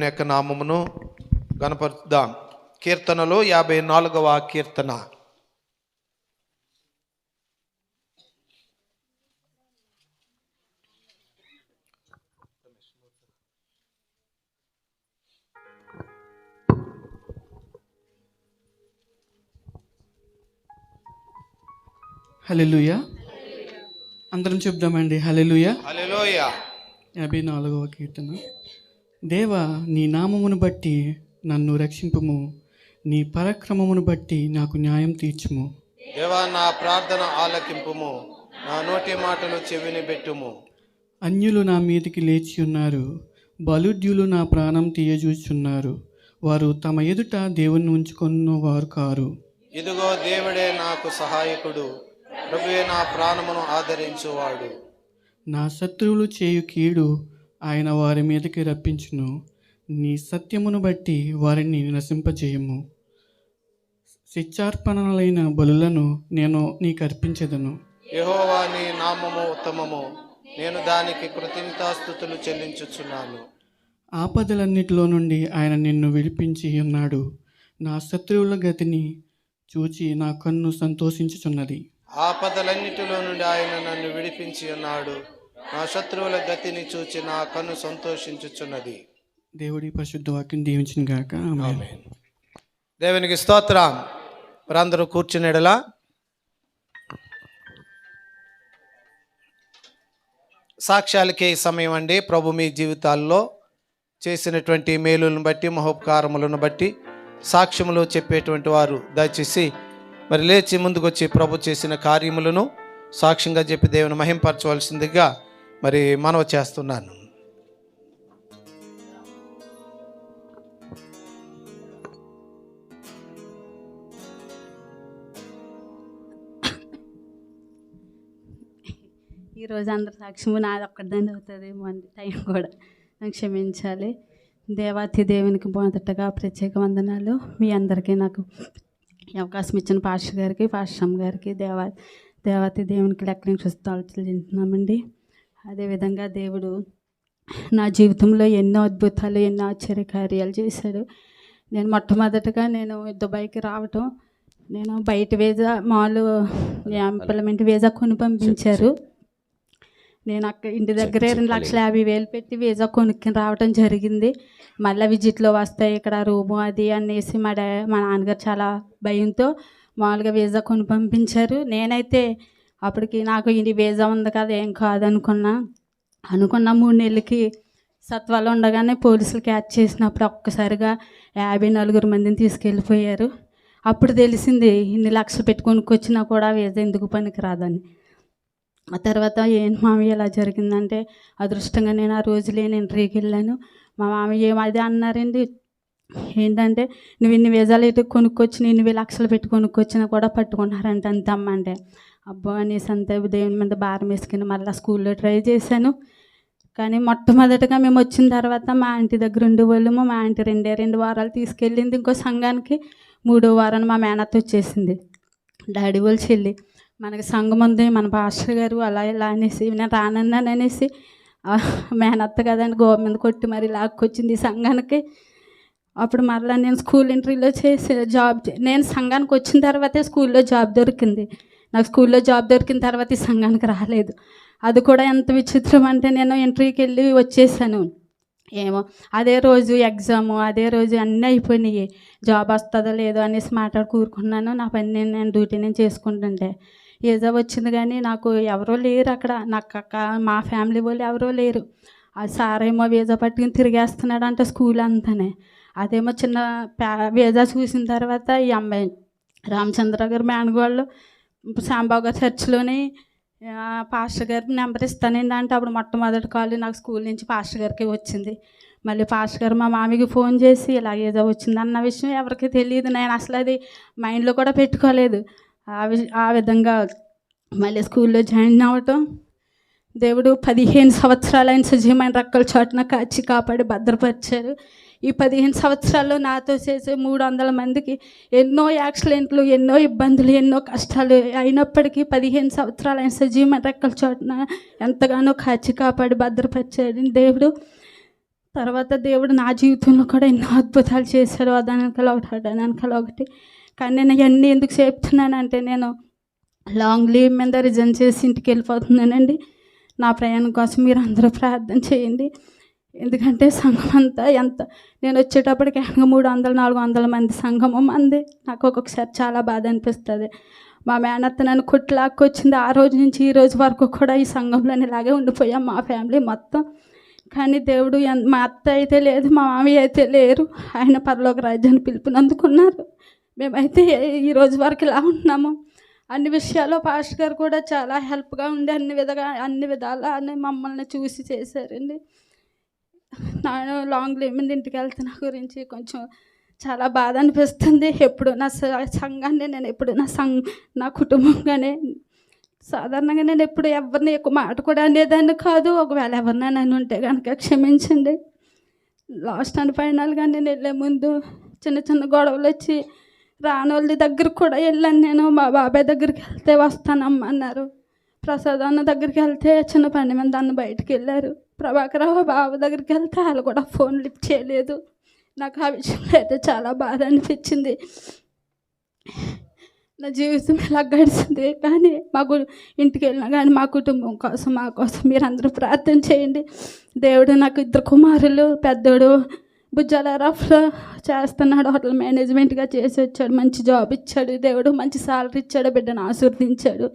యొక్క నామమును గణపరుద్దాం. కీర్తనలో 54వ కీర్తన. హల్లెలూయా. అందరం చెప్దామండి హల్లెలూయా. హల్లెలూయా. 54వ కీర్తన. దేవా, నీ నామమును బట్టి నన్ను రక్షింపుము, నీ పరాక్రమమును బట్టి నాకు న్యాయం తీర్చుము. దేవా, నా ప్రార్థన ఆలకింపుము, నా నోటి మాటలు చెవిని పెట్టుము. అన్యులు నా మీదికి లేచి ఉన్నారు, బలుఢ్యులు నా ప్రాణం తీయజూచున్నారు. వారు తమ ఎదుట దేవుని ఉంచుకొన్న వారు కారు. ఇదిగో దేవుడే నాకు సహాయకుడు, ప్రభువే నా ప్రాణమును ఆదరించువాడు. నా శత్రువులు చేయు కీడు ఆయన వారి మీదకి రప్పించును. నీ సత్యమును బట్టి వారిని నశింపజేయము. శిక్షార్పణలైన బలులను నేను నీకు అర్పించెదను. యెహోవా, నీ నామము ఉత్తమము, నేను దానికి కృతజ్ఞతాస్తుతులు చెల్లించుచున్నాను. ఆపదలన్నిటిలో నుండి ఆయన నిన్ను విడిపించి ఉన్నాడు. నా శత్రువుల గతిని చూచి నా కన్ను సంతోషించుచున్నది. ఆపదలన్నిటిలో నుండి ఆయన నన్ను విడిపించి ఉన్నాడు. నా శత్రువుల గతిని చూచి నా కన్ను సంతోషించుచున్నది. దేవుడి పరిశుద్ధ వాక్యం దీవించిన గాక. ఆమేన్. దేవునికి స్తోత్రం. వారందరూ కూర్చునేడలా. సాక్ష్యాలకే సమయం అండి. ప్రభు మీ జీవితాల్లో చేసినటువంటి మేలులను బట్టి, మహోపకారములను బట్టి సాక్ష్యములు చెప్పేటువంటి వారు దయచేసి మరి లేచి ముందుకొచ్చి ప్రభు చేసిన కార్యములను సాక్ష్యంగా చెప్పి దేవుని మహింపరచవలసిందిగా మరి మనవి చేస్తున్నాను. ఈరోజు అందరి సాక్ష్యము నాది ఒక్కదాన్ని అవుతుందేమో అండి, టైం కూడా నాకు క్షమించాలి. దేవాతి దేవునికి మొదటగా ప్రత్యేక వందనాలు. మీ అందరికీ నాకు ఈ అవకాశం ఇచ్చిన పాస్టర్ గారికి, పాస్టర్ అమ్మ గారికి దేవాతి దేవునికి లెక్కని చూస్తాలు చెల్లించున్నామండి. అదేవిధంగా దేవుడు నా జీవితంలో ఎన్నో అద్భుతాలు, ఎన్నో ఆశ్చర్యకార్యాలు చేశాడు. నేను మొట్టమొదటగా దుబాయ్కి రావటం, నేను బయట వీజా ఎంప్లాయ్మెంట్ వీజా కొని పంపించారు. నేను అక్కడ ఇంటి దగ్గరే 2,50,000 పెట్టి వీజా కొనుక్కొని రావడం జరిగింది. మళ్ళీ విజిట్లో వస్తాయి ఇక్కడ రూము అది అనేసి మా నాన్నగారు చాలా భయంతో మామూలుగా వీజా కొని పంపించారు. నేనైతే అప్పటికి నాకు ఇది వీజా ఉంది కదా, ఏం కాదనుకున్నా 3 నెలలకి సత్వాలో ఉండగానే పోలీసులు క్యాచ్ చేసినప్పుడు ఒక్కసారిగా 54 మందిని తీసుకెళ్ళిపోయారు. అప్పుడు తెలిసింది ఇన్ని లక్షలు పెట్టి కొనుక్కొచ్చినా కూడా వీజా ఎందుకు పనికిరాదని. ఆ తర్వాత ఏంటి మామయ్య ఇలా జరిగిందంటే, అదృష్టంగా నేను ఆ రోజు లేని ఇంటర్వ్యూకి వెళ్ళాను. మా మామయ్య అదే అన్నారండి, ఏంటంటే నువ్వు ఇన్ని వీజాలు ఇటు కొనుక్కొచ్చిన, ఇన్ని లక్షలు పెట్టి కొనుక్కొచ్చినా కూడా పట్టుకున్నారంట అంత అమ్మ అంటే, అబ్బా అనేసి అంతే దేవుని మీద భారం వేసుకుని మళ్ళీ స్కూల్లో ట్రై చేశాను. కానీ మొట్టమొదటిగా మేము వచ్చిన తర్వాత మా ఆంటీ దగ్గర ఉండేవాళ్ళము. మా ఆంటీ 2 వారాలు తీసుకెళ్ళింది. ఇంకో సంఘానికి 3వ వారాన్ని మా మేనత్త వచ్చేసింది, డాడీ వాళ్ళు చెల్లి. మనకి సంఘం ఉంది, మన పాస్టర్ గారు అలా ఇలా అనేసి నేను రానన్నాను అనేసి మేనత్త కదండి గోడ మీద కొట్టి మరి లాక్కొచ్చింది ఈ సంఘానికి. అప్పుడు మరలా నేను స్కూల్ ఇంటర్వ్యూలో చేసి నేను సంఘానికి వచ్చిన తర్వాతే స్కూల్లో జాబ్ దొరికింది. నాకు స్కూల్లో జాబ్ దొరికిన తర్వాత ఈ సంఘానికి రాలేదు. అది కూడా ఎంత విచిత్రం అంటే, నేను ఇంటర్వ్యూకి వెళ్ళి వచ్చేసాను. ఏమో అదే రోజు ఎగ్జాము, అదే రోజు అన్నీ అయిపోయినాయి. జాబ్ వస్తుందో లేదో అనేసి కూరుకున్నాను. నా పని నేను డ్యూటీ నేను చేసుకుంటుంటే ఏదో వచ్చింది. కానీ నాకు ఎవరో లేరు అక్కడ, నాకు మా ఫ్యామిలీ వాళ్ళు ఎవరో లేరు. ఆ సార్ ఏమో వీజా పట్టుకుని తిరిగేస్తున్నాడు అంటే స్కూల్ అంతానే. అదేమో చిన్న వీజా చూసిన తర్వాత ఈ అమ్మాయి రామచంద్ర గారు మేనగోళ్ళు శాంబాబు గారు చర్చిలోని పాస్టర్ గారికి నెంబర్ ఇస్తానండి అంటే, అప్పుడు మొట్టమొదటి కాల్ నాకు స్కూల్ నుంచి పాస్టర్ గారికి వచ్చింది. మళ్ళీ పాస్టర్ గారు మా మామయ్యకి ఫోన్ చేసి ఇలా ఏదో వచ్చింది అన్న విషయం ఎవరికి తెలియదు. నేను అసలు అది మైండ్లో కూడా పెట్టుకోలేదు. ఆ విధంగా మళ్ళీ స్కూల్లో జాయిన్ అవ్వటం, దేవుడు 15 సంవత్సరాలు ఆయన సజీవమైన రెక్కల చాటున కాచి కాపాడి భద్రపరిచారు. ఈ 15 సంవత్సరాల్లో నాతో చేసే 300 మందికి ఎన్నో యాక్సిడెంట్లు, ఎన్నో ఇబ్బందులు, ఎన్నో కష్టాలు అయినప్పటికీ 15 సంవత్సరాలు ఆయన సజీవమైన రెక్కల చాటున ఎంతగానో కాచి కాపాడి భద్రపరిచాడు దేవుడు. తర్వాత దేవుడు నా జీవితంలో కూడా ఎన్నో అద్భుతాలు చేశాడు. దాని వెనకాల ఒకటి దాని వెనకాల ఒకటి. కానీ నేను ఇవన్నీ ఎందుకు చెప్తున్నానంటే, నేను లాంగ్ లీవ్ మీద రిజైన్ చేసి ఇంటికి వెళ్ళిపోతున్నానండి. నా ప్రయాణం కోసం మీరు అందరూ ప్రార్థన చేయండి. ఎందుకంటే సంఘం అంతా ఎంత, నేను వచ్చేటప్పటికి 300, 400 మంది సంఘము మంది. నాకు ఒక్కొక్కసారి చాలా బాధ అనిపిస్తుంది. మా మేనత్త నన్ను కొట్లాక్కొచ్చింది. ఆ రోజు నుంచి ఈ రోజు వరకు కూడా ఈ సంఘంలోనే ఇలాగే ఉండిపోయాం మా ఫ్యామిలీ మొత్తం. కానీ దేవుడు మా అత్త అయితే లేదు, మా మామయ్య అయితే లేరు. ఆయన పరలోక రాజ్యాన్ని పిలుపునందుకున్నారు. మేమైతే ఈ రోజు వరకు ఇలా ఉన్నాము. అన్ని విషయాల్లో పాస్టర్ గారు కూడా చాలా హెల్ప్గా ఉండి అన్ని విధాలా అని మమ్మల్ని చూసి చేశారండి. నేను లాంగ్ లీవ్ మీద ఇంటికి వెళ్తున్న గురించి కొంచెం చాలా బాధ అనిపిస్తుంది. ఎప్పుడు నా సంఘాన్ని నేను ఎప్పుడు నా కుటుంబంగానే సాధారణంగా నేను ఎప్పుడు ఎవరిని ఎక్కువ మాట కూడా అనేదాన్ని కాదు. ఒకవేళ ఎవరినైనా నేను ఉంటే కనుక క్షమించండి. లాస్ట్ అండ్ ఫైనల్గా నేను వెళ్ళే ముందు చిన్న చిన్న గొడవలు వచ్చి రానోళ్ళ దగ్గరికి కూడా వెళ్ళాను. నేను మా బాబాయ్ దగ్గరికి వెళ్తే వస్తానమ్మా అన్నారు. ప్రసాద్ అన్న దగ్గరికి వెళ్తే చిన్న పని మంది అన్న బయటికి వెళ్ళారు. ప్రభాకర్ బాబు దగ్గరికి వెళ్తే వాళ్ళు కూడా ఫోన్ లిఫ్ట్ చేయలేదు. నాకు ఆ విషయంలో అయితే చాలా బాధ అనిపించింది. నా జీవితం ఇలా గడిచింది. కానీ ఇంటికి వెళ్ళినా కానీ మా కుటుంబం కోసం మా కోసం మీరు అందరూ ప్రార్థన చేయండి. దేవుడు నాకు 2 కుమారులు, పెద్దోడు భుజాల రఫ్లో చేస్తున్నాడు, హోటల్ మేనేజ్మెంట్గా చేసి వచ్చాడు, మంచి జాబ్ ఇచ్చాడు దేవుడు, మంచి సాలరీ ఇచ్చాడు, బిడ్డను ఆశీర్వదించాడు.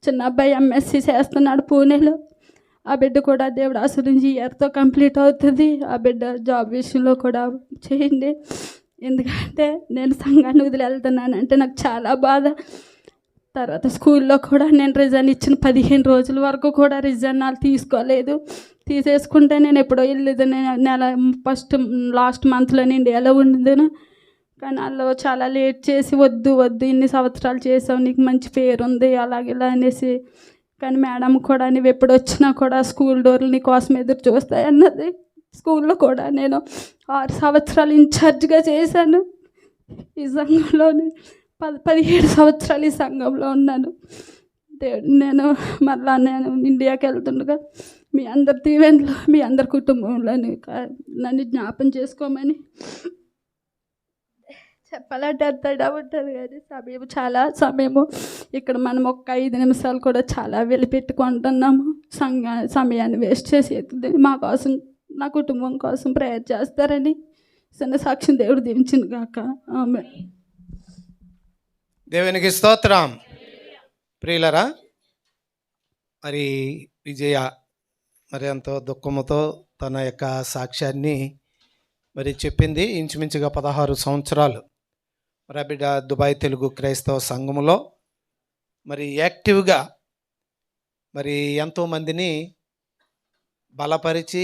చిన్న అబ్బాయి ఎంఎస్సి చేస్తున్నాడు పూణేలో. ఆ బిడ్డ కూడా దేవుడు ఆశీర్వదించి ఇయర్తో కంప్లీట్ అవుతుంది. ఆ బిడ్డ జాబ్ విషయంలో కూడా చేయండి. ఎందుకంటే నేను సంఘాన్ని వదిలి వెళ్తున్నానంటే నాకు చాలా బాధ. తర్వాత స్కూల్లో కూడా నేను రిజైన్ ఇచ్చిన 15 రోజుల వరకు కూడా రిజైన్ తీసుకోలేదు. తీసేసుకుంటే నేను ఎప్పుడో వెళ్ళేది. నెల లాస్ట్ మంత్లో ఇండియాలో ఉండేదాను. కానీ వాళ్ళు చాలా లేట్ చేసి వద్దు ఇన్ని సంవత్సరాలు చేసావు, నీకు మంచి పేరు ఉంది అలాగిలా అనేసి. కానీ మేడం కూడా నువ్వు ఎప్పుడు వచ్చినా కూడా స్కూల్ డోర్లు నీ కోసం ఎదురు చూస్తాయి అన్నది. స్కూల్లో కూడా నేను 6 సంవత్సరాలు ఇన్ఛార్జ్గా చేశాను. ఈ సంఘంలోని 17 సంవత్సరాలు ఈ సంఘంలో ఉన్నాను. నేను ఇండియాకి వెళ్తుండగా మీ అందరి దీవెనలో, మీ అందరి కుటుంబంలోని నన్ను జ్ఞాపం చేసుకోమని చెప్పాలంటే అంత ఉంటుంది. కానీ సమయము ఇక్కడ మనం ఒక 5 నిమిషాలు కూడా చాలా వెలిపెట్టుకుంటున్నాము. సమయాన్ని వేస్ట్ చేసేది మా కోసం, నా కుటుంబం కోసం ప్రేయర్ చేస్తారని చిన్న సాక్ష్యం దేవుడు దీవించింది గాక. ఆమేన్. దేవునికి స్తోత్రం. ప్రియులరా, మరి విజయ మరి ఎంతో దుఃఖముతో తన యొక్క సాక్ష్యాన్ని మరి చెప్పింది. ఇంచుమించుగా 16 సంవత్సరాలు మరి ఆ బిడ్డ దుబాయ్ తెలుగు క్రైస్తవ సంఘములో మరి యాక్టివ్గా మరి ఎంతోమందిని బలపరిచి,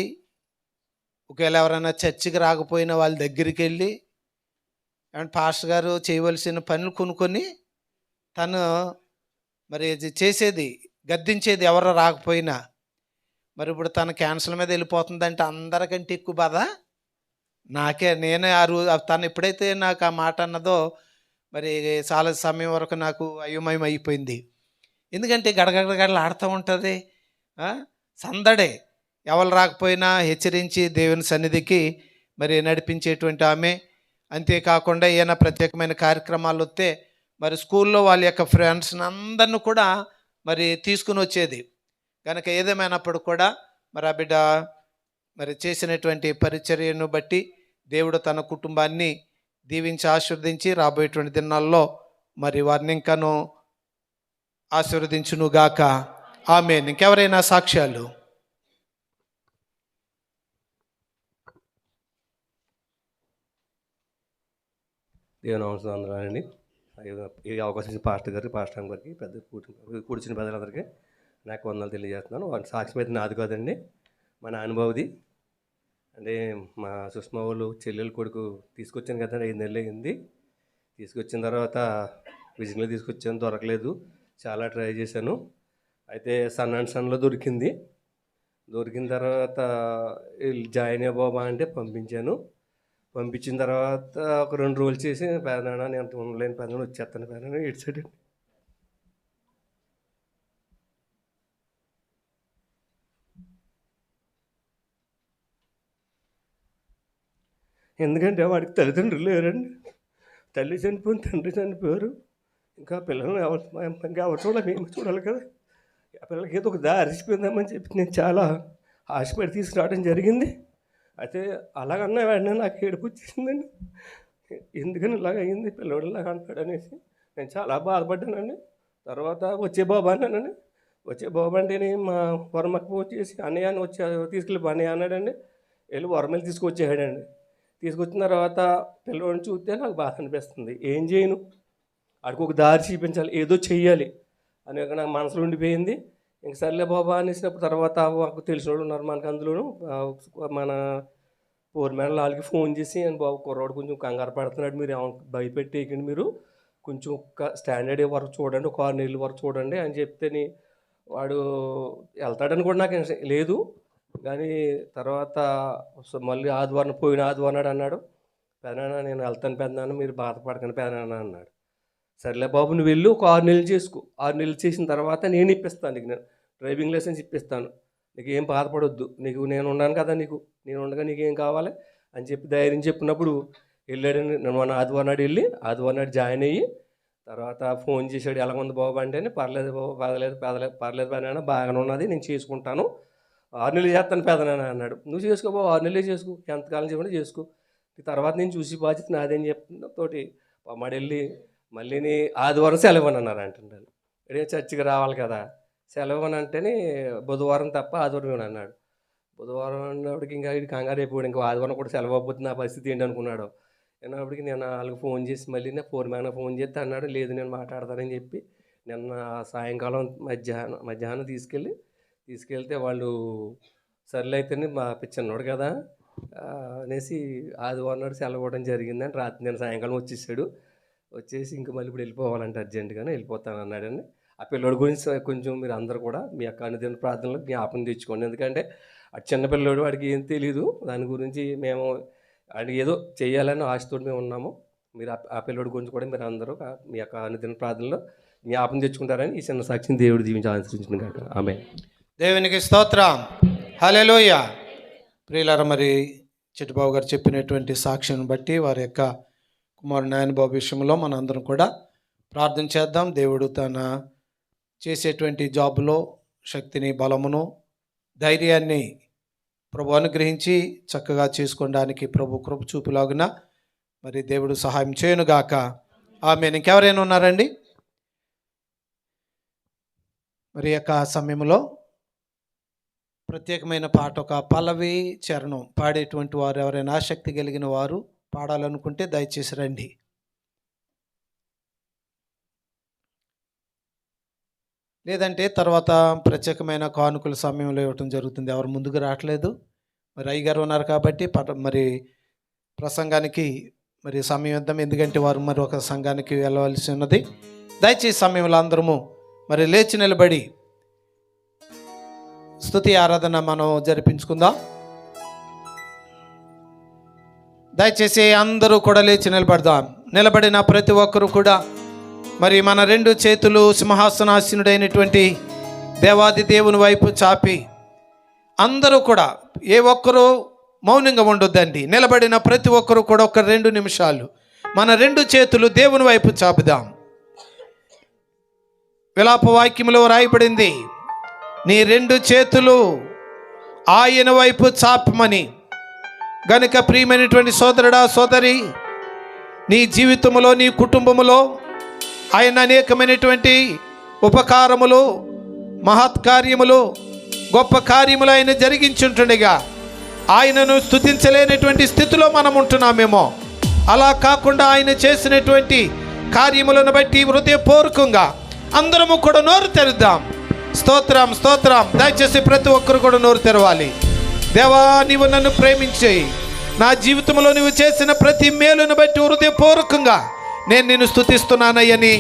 ఒకవేళ ఎవరైనా చర్చికి రాకపోయినా వాళ్ళ దగ్గరికి వెళ్ళి అండ్ పాస్టర్ గారు చేయవలసిన పనులు కొనుక్కొని తను మరి చేసేది, గద్దించేది ఎవరు రాకపోయినా. మరి ఇప్పుడు తన క్యాన్సర్ మీద వెళ్ళిపోతుందంటే అందరికంటే ఎక్కువ బాధ నాకే. నేనే ఆ రోజు తను ఎప్పుడైతే నాకు ఆ మాట అన్నదో మరి చాలా సమయం వరకు నాకు అయోమయం అయిపోయింది. ఎందుకంటే గడగడగడలు ఆడుతూ ఉంటుంది, సందడే. ఎవరు రాకపోయినా హెచ్చరించి దేవుని సన్నిధికి మరి నడిపించేటువంటి ఆమె. అంతేకాకుండా ఏమైనా ప్రత్యేకమైన కార్యక్రమాలు వస్తే మరి స్కూల్లో వాళ్ళ యొక్క ఫ్రెండ్స్ని అందరిని కూడా మరి తీసుకుని వచ్చేది. కనుక ఏదేమైనప్పుడు కూడా మరి ఆ బిడ్డ మరి చేసినటువంటి పరిచర్యను బట్టి దేవుడు తన కుటుంబాన్ని దీవించి ఆశీర్వదించి రాబోయేటువంటి దినాల్లో మరి వారిని ఇంకాను ఆశీర్వదించునుగాక. ఆమేన్. ఇంకెవరైనా సాక్ష్యాలు? దేవుని నమస్కారాలండి. ఈ అవకాశం ఇచ్చిన పాస్టర్ గారికి పెద్ద కూర్చుని పెద్దలందరికీ నాకు వందలు తెలియజేస్తున్నాను. వాటి సాక్ష్యం అయితే నాది కాదండి, మా నాన్నబాబుది. అంటే మా సుష్మా వాళ్ళు చెల్లెలు కొడుకు తీసుకొచ్చాను కదండి, 5 నెలలు అయింది. తీసుకొచ్చిన తర్వాత విజయంలో తీసుకొచ్చాను, దొరకలేదు. చాలా ట్రై చేశాను. అయితే సన్ అండ్ సన్లో దొరికింది. దొరికిన తర్వాత జాయిన్ అవ్వబా అంటే పంపించాను. పంపించిన తర్వాత ఒక 2 రోజులు చేసి పెదనాన్న నేను ఉండలేని పెదనాన్న వచ్చేస్తాను పెదనాన్న ఏడ్చాడు. ఎందుకంటే వాడికి తల్లిదండ్రులు లేరండి. తల్లి చనిపోయింది, తండ్రి చనిపోయారు. ఇంకా పిల్లల్ని ఎవరు చూడాలి, మేము చూడాలి కదా. ఆ పిల్లలకి ఏదో ఒక దారి అరిచిపోయిందామని చెప్పి నేను చాలా ఆశపడి తీసుకురావడం జరిగింది. అయితే అలాగన్నా వెంటనే నాకు ఏడుపు వచ్చేసిందండి. ఎందుకని ఇలాగ అయ్యింది, పిల్లవాడు ఇలాగ అంటాడు అనేసి నేను చాలా బాధపడ్డానండి. తర్వాత వచ్చే బాబు అన్నానండి. వచ్చే బాబు అంటేనే మా వరమకు వచ్చేసి అన్నయ్య అని వచ్చి తీసుకెళ్ళి అన్నయ్య అన్నాడండి. వెళ్ళి వరమల్లి తీసుకొచ్చేసాడండి. తీసుకొచ్చిన తర్వాత పిల్లవాడిని చూస్తే నాకు బాధ అనిపిస్తుంది. ఏం చేయను, వాడికి ఒక దారి చూపించాలి, ఏదో చెయ్యాలి అని నాకు మనసులో ఉండిపోయింది. ఇంక సర్లే బాబా అనేసినప్పుడు తర్వాత మాకు తెలిసిన వాళ్ళు ఉన్నారు మనకు, అందులోనూ మన ఫోర్మ్యాన్ వాళ్ళకి ఫోన్ చేసి అని బాబు కుర్రాడు కొంచెం కంగారు పడుతున్నాడు, మీరు భయపెట్టేయకండి, మీరు కొంచెం స్టాండర్డ్ వరకు చూడండి, ఒక 6 నెలల వరకు చూడండి అని చెప్తేని వాడు వెళ్తాడని కూడా నాకు లేదు. కానీ తర్వాత మళ్ళీ పోయిన ఆదివారం నాడు అన్నాడు, పెదనాన్న నేను వెళ్తాను పెదనాన్న, మీరు బాధపడకండి పెదనాన్న అన్నాడు. సర్లే బాబు నువ్వు వెళ్ళు, ఒక 6 నెలలు చేసుకో, 6 నెలలు చేసిన తర్వాత నేను ఇప్పిస్తాను నీకు, నేను డ్రైవింగ్ లైసెన్స్ ఇప్పిస్తాను, నీకు ఏం బాధపడొద్దు, నీకు నేను ఉన్నాను కదా, నేను ఉండగా నీకేం కావాలి అని చెప్పి ధైర్యం చెప్పినప్పుడు వెళ్ళాడని. నేను మన ఆదివారం నాడు వెళ్ళి ఆదివారం నాడు జాయిన్ అయ్యి తర్వాత ఫోన్ చేశాడు, ఎలా ఉంది బాబు అంటే, పర్లేదు బాబు, పర్లేదు పెదనాన్న, బాగానే ఉన్నది, నేను చేసుకుంటాను, 6 నెలలు చేస్తాను పెదనాన్న అన్నాడు. నువ్వు చేసుకో బాబు, 6 నెలలే చేసుకో, ఎంతకాలం చెప్పండి చేసుకో, తర్వాత నేను చూసి బాధ్యత నాదేం చెప్తున్నా తోటి పమ్మాడు వెళ్ళి మళ్ళీ ఆదివారం సెలవు అని అన్నారు అంటున్నాను. ఇదే చర్చికి రావాలి కదా, సెలవు అని అంటేనే బుధవారం తప్ప ఆదివారం అన్నాడు. బుధవారం అన్నప్పటికి ఇంకా ఇది కంగారు అయిపోయాడు, ఇంకా ఆదివారం కూడా సెలవు అయిపోతుంది, నా పరిస్థితి ఏంటి అనుకున్నాడు. అన్నప్పటికీ నేను వాళ్ళకి ఫోన్ చేసి మళ్ళీ నా ఫోర్మ్యాన్ ఫోన్ చేస్తే అన్నాడు, లేదు నేను మాట్లాడతానని చెప్పి నిన్న సాయంకాలం మధ్యాహ్నం తీసుకెళ్తే వాళ్ళు సర్లే అయితేనే మా చిన్నోడు కదా అనేసి ఆదివారం నాడు సెలవు ఇవ్వడం జరిగిందని రాత్రి నేను సాయంకాలం వచ్చేసి ఇంకా మళ్ళీ ఇప్పుడు వెళ్ళిపోవాలంటే అర్జెంటుగానే వెళ్ళిపోతాను అన్నాడండి. ఆ పిల్లోడి గురించి కొంచెం మీరు అందరూ కూడా మీ యొక్క అనుదిన ప్రార్థనలో జ్ఞాపకం తెచ్చుకోండి. ఎందుకంటే ఆ చిన్న పిల్లోడు, వాడికి ఏం తెలీదు, దాని గురించి మేము వాడికి ఏదో చేయాలని ఆశతో మేము ఉన్నాము. మీరు ఆ పిల్లోడి గురించి కూడా మీరు అందరూ మీ యొక్క అనుదిన ప్రార్థనలో జ్ఞాపకం తెచ్చుకుంటారని ఈ చిన్న సాక్షిని దేవుడు దీవించి ఆశీర్వదించును గాక. ఆమేన్. దేవునికి స్తోత్రం, హల్లెలూయా. ప్రియులారా, మరి చిట్టుబాబు గారు చెప్పినటువంటి సాక్ష్యాన్ని బట్టి వారి యొక్క కుమారుడు నాయనబాబు విషయంలో మనందరం కూడా ప్రార్థన చేద్దాం. దేవుడు తన చేసేటువంటి జాబులో శక్తిని, బలమును, ధైర్యాన్ని ప్రభు అనుగ్రహించి చక్కగా చేసుకోవడానికి ప్రభు కృప చూపులాగున మరి దేవుడు సహాయం చేయనుగాక. ఆమేన్. ఇంకెవరైనా ఉన్నారండి? మరి యొక్క సమయంలో ప్రత్యేకమైన పాట, ఒక పల్లవి చరణం పాడేటువంటి వారు ఎవరైనా ఆసక్తి కలిగిన వారు పాడాలనుకుంటే దయచేసి రండి. లేదంటే తర్వాత ప్రత్యేకమైన కానుకల సమయంలో ఇవ్వటం జరుగుతుంది. ఎవరు ముందుకు రావట్లేదు, మరి అయ్యగారు ఉన్నారు కాబట్టి మరి ప్రసంగానికి మరి సమయం ఇద్దాం, ఎందుకంటే వారు మరి ఒక సంఘానికి వెళ్ళవలసి ఉన్నది. దయచేసి సమయంలో అందరము మరి లేచి నిలబడి స్తుతి ఆరాధన మనం జరిపించుకుందాం. దయచేసి అందరూ కూడా లేచి నిలబడదాం. నిలబడిన ప్రతి ఒక్కరూ కూడా మరి మన 2 చేతులు సింహాసనాసీనుడైనటువంటి దేవాది దేవుని వైపు చాపి అందరూ కూడా, ఏ ఒక్కరూ మౌనంగా ఉండొద్దండి. నిలబడిన ప్రతి ఒక్కరూ కూడా ఒక 2 నిమిషాలు మన 2 చేతులు దేవుని వైపు చాపుదాం. విలాప వాక్యములో రాయబడింది, నీ 2 చేతులు ఆయన వైపు చాపమని. గనుక ప్రియమైనటువంటి సోదరుడా, సోదరి, నీ జీవితంలో, నీ కుటుంబములో ఆయన అనేకమైనటువంటి ఉపకారములు, మహత్కార్యములు, గొప్ప కార్యములు ఆయన జరిగించుంటుండగా ఆయనను స్తుతించలేనటువంటి స్థితిలో మనం ఉంటున్నామేమో. అలా కాకుండా ఆయన చేసినటువంటి కార్యములను బట్టి హృదయపూర్వకంగా అందరము కూడా నోరు తెరుద్దాం. స్తోత్రం, స్తోత్రం. దయచేసి ప్రతి ఒక్కరు కూడా నోరు తెరవాలి. దేవా, నీవు నన్ను ప్రేమించి నా జీవితంలో నువ్వు చేసిన ప్రతి మేలును బట్టి హృదయపూర్వకంగా నేను నిన్ను స్తుతిస్తున్నానయ్యని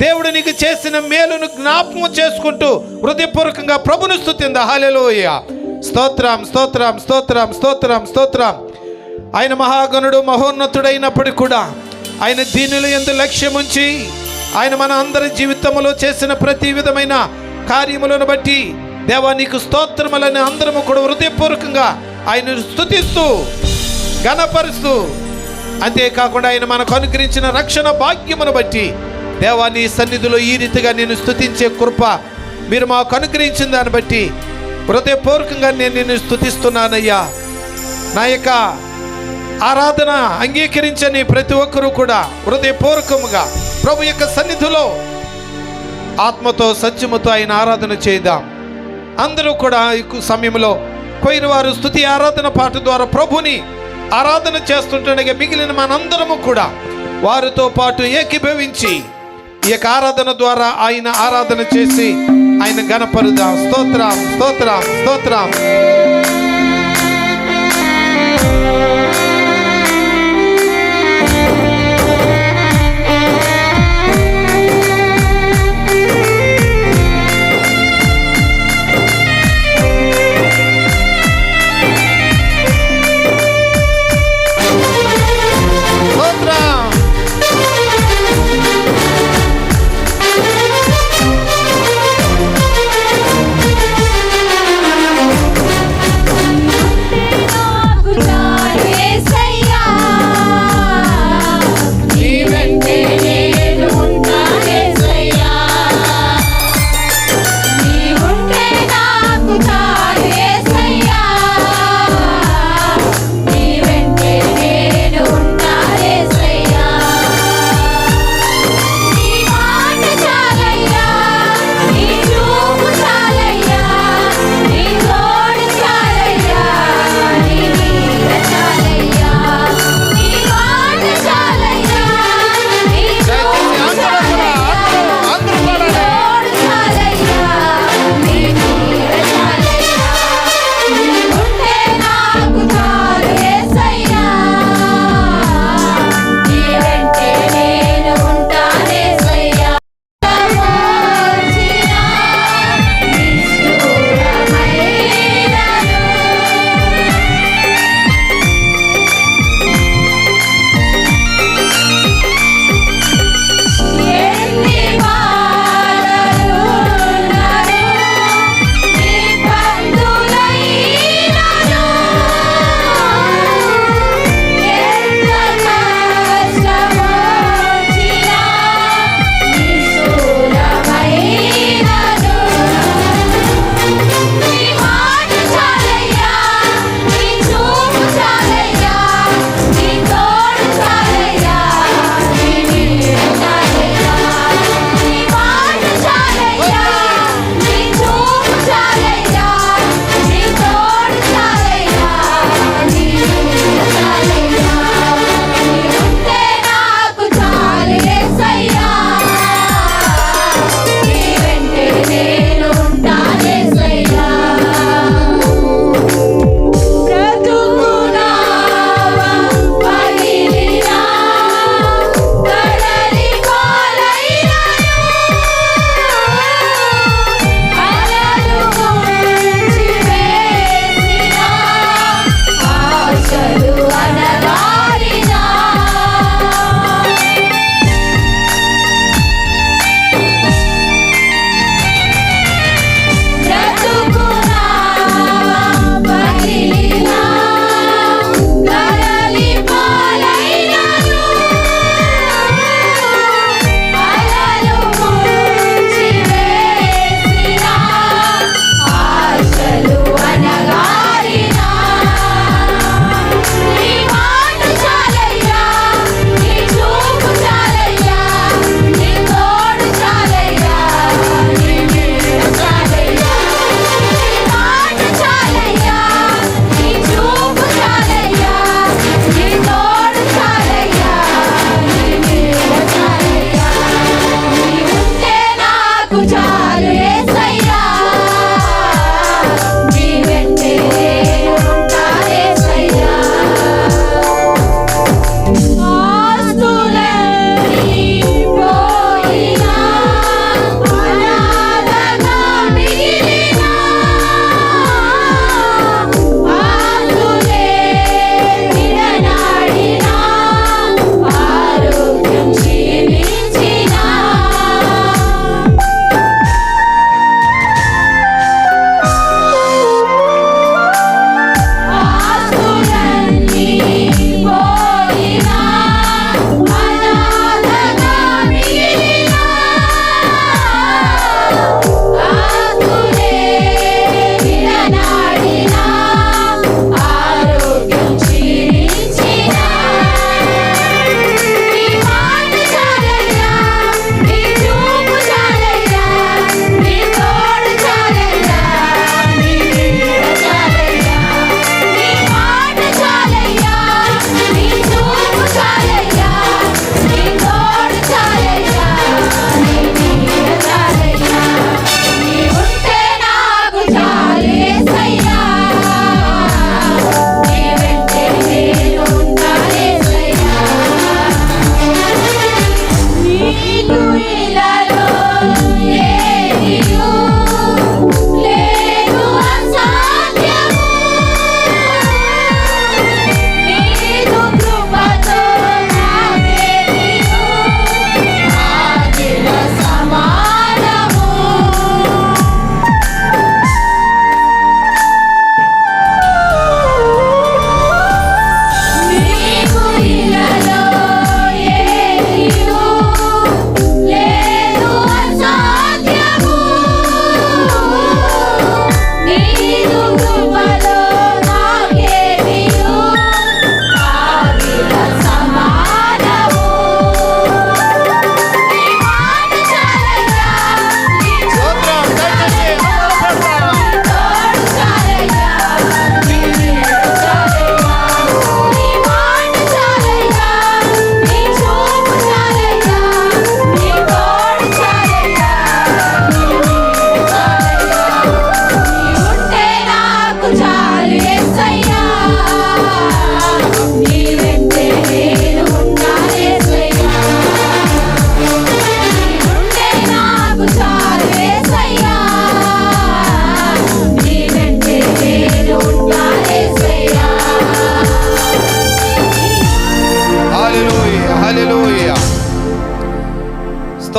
దేవుడు నీకు చేసిన మేలును జ్ఞాపకం చేసుకుంటూ హృదయపూర్వకంగా ప్రభును స్తుతిందా. హల్లెలూయా. స్తోత్రం, స్తోత్రం, స్తోత్రం, స్తోత్రం, స్తోత్రం. ఆయన మహాగణుడు, మహోన్నతుడైనప్పటికీ కూడా ఆయన దీనుల యందు లక్ష్యం ఉంచి ఆయన మన అందరి జీవితంలో చేసిన ప్రతి విధమైన కార్యములను బట్టి దేవా నీకు స్తోత్రములని అందరము కూడా హృదయపూర్వకంగా ఆయనను స్తుతిస్తూ, ఘనపరుస్తూ, అంతేకాకుండా ఆయన మనకు అనుగ్రహించిన రక్షణ భాగ్యమును బట్టి దేవా నీ సన్నిధిలో ఈ రీతిగా నేను స్తుతించే కృప మీరు మాకు అనుగ్రహించిన దాన్ని బట్టి హృదయపూర్వకంగా నేను నిన్ను స్తుతిస్తున్నానయ్యా. నా యొక్క ఆరాధన అంగీకరించని ప్రతి ఒక్కరూ కూడా హృదయపూర్వకముగా ప్రభు యొక్క సన్నిధిలో ఆత్మతో సత్యముతో ఆయన ఆరాధన చేద్దాం. అందరూ కూడా ఈ సమయంలో పోయిన వారు స్తుతి ఆరాధన పాట ద్వారా ప్రభుని ఆరాధన చేస్తుండగా మిగిలిన మనందరము కూడా వారితో పాటు ఏకీభవించి ఈ యొక్క ఆరాధన ద్వారా ఆయన ఆరాధన చేసి ఆయన ఘనపరుదాం. స్తోత్రం స్తోత్రం స్తోత్రం.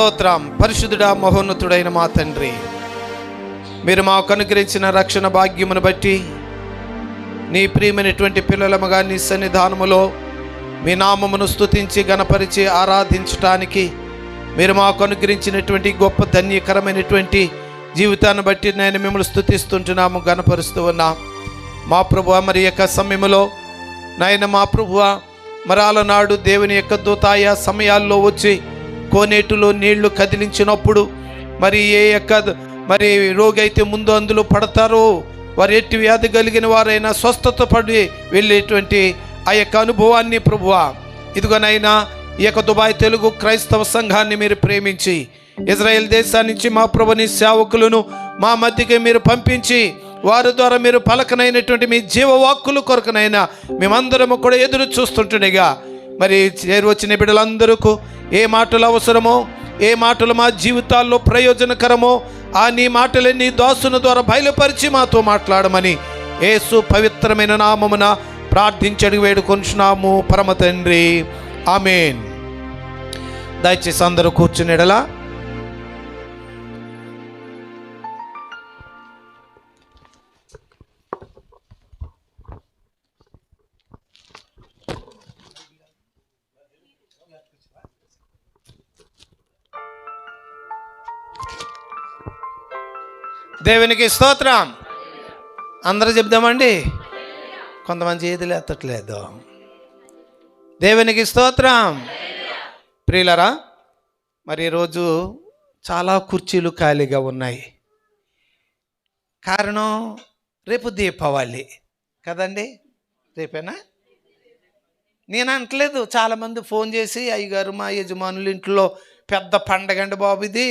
స్తోత్రం. పరిశుద్ధుడా మహోన్నతుడైన మా తండ్రి, మీరు మాకు అనుగ్రహించిన రక్షణ భాగ్యమును బట్టి నీ ప్రియమైనటువంటి పిల్లలముగా నీ సన్నిధానములో మీ నామమును స్తుతించి గణపరిచి ఆరాధించటానికి మీరు మాకు అనుగ్రహించినటువంటి గొప్ప ధన్యకరమైనటువంటి జీవితాన్ని బట్టి నేను మిమ్మల్ని స్తుతిస్తుంటున్నాము, గణపరుస్తూ ఉన్నాం. మా ప్రభువా, మరి యొక్క సమయంలో నాయన మా ప్రభువా, మరాలనాడు దేవుని యొక్క దూతాయ సమయాల్లో వచ్చి కోనేటిలో నీళ్లు కదిలించినప్పుడు మరి ఏ యొక్క మరి రోగి అయితే ముందు అందులో పడతారో వారు ఎట్టి వ్యాధి కలిగిన వారైనా స్వస్థత పడి వెళ్ళేటువంటి ఆ యొక్క అనుభవాన్ని ప్రభువా, ఇదిగోనైనా ఈ యొక్క దుబాయ్ తెలుగు క్రైస్తవ సంఘాన్ని మీరు ప్రేమించి ఇజ్రాయెల్ దేశాన్ని నుంచి మా ప్రభుని సేవకులను మా మధ్యకి మీరు పంపించి వారి ద్వారా మీరు పలకనైనటువంటి మీ జీవవాక్కుల కొరకునైనా మేమందరము కూడా ఎదురు చూస్తుంటుండగా మరి చేరువచ్చిన బిడ్డలందరికీ ఏ మాటలు అవసరమో, ఏ మాటలు మా జీవితాల్లో ప్రయోజనకరమో ఆ నీ మాటలే నీ దాసుని ద్వారా బయలుపరిచి మాతో మాట్లాడమని యేసు పవిత్రమైన నామమున ప్రార్థించడి వేడుకొంచున్నాము పరమ తండ్రి, ఆమేన్. దయచేసి అందరూ కూర్చునేడలా. దేవునికి స్తోత్రం. అందరూ చెప్దామండి. కొంతమంది చేతులు ఎత్తట్లేదు. దేవునికి స్తోత్రం. ప్రియులరా, మరి ఈరోజు చాలా కుర్చీలు ఖాళీగా ఉన్నాయి. కారణం రేపు దీపావళి కదండి. రేపేనా? నేను అంటలేదు. చాలామంది ఫోన్ చేసి, అయ్యగారు మా యజమానుల ఇంట్లో పెద్ద పండగండి బాబు ఇది,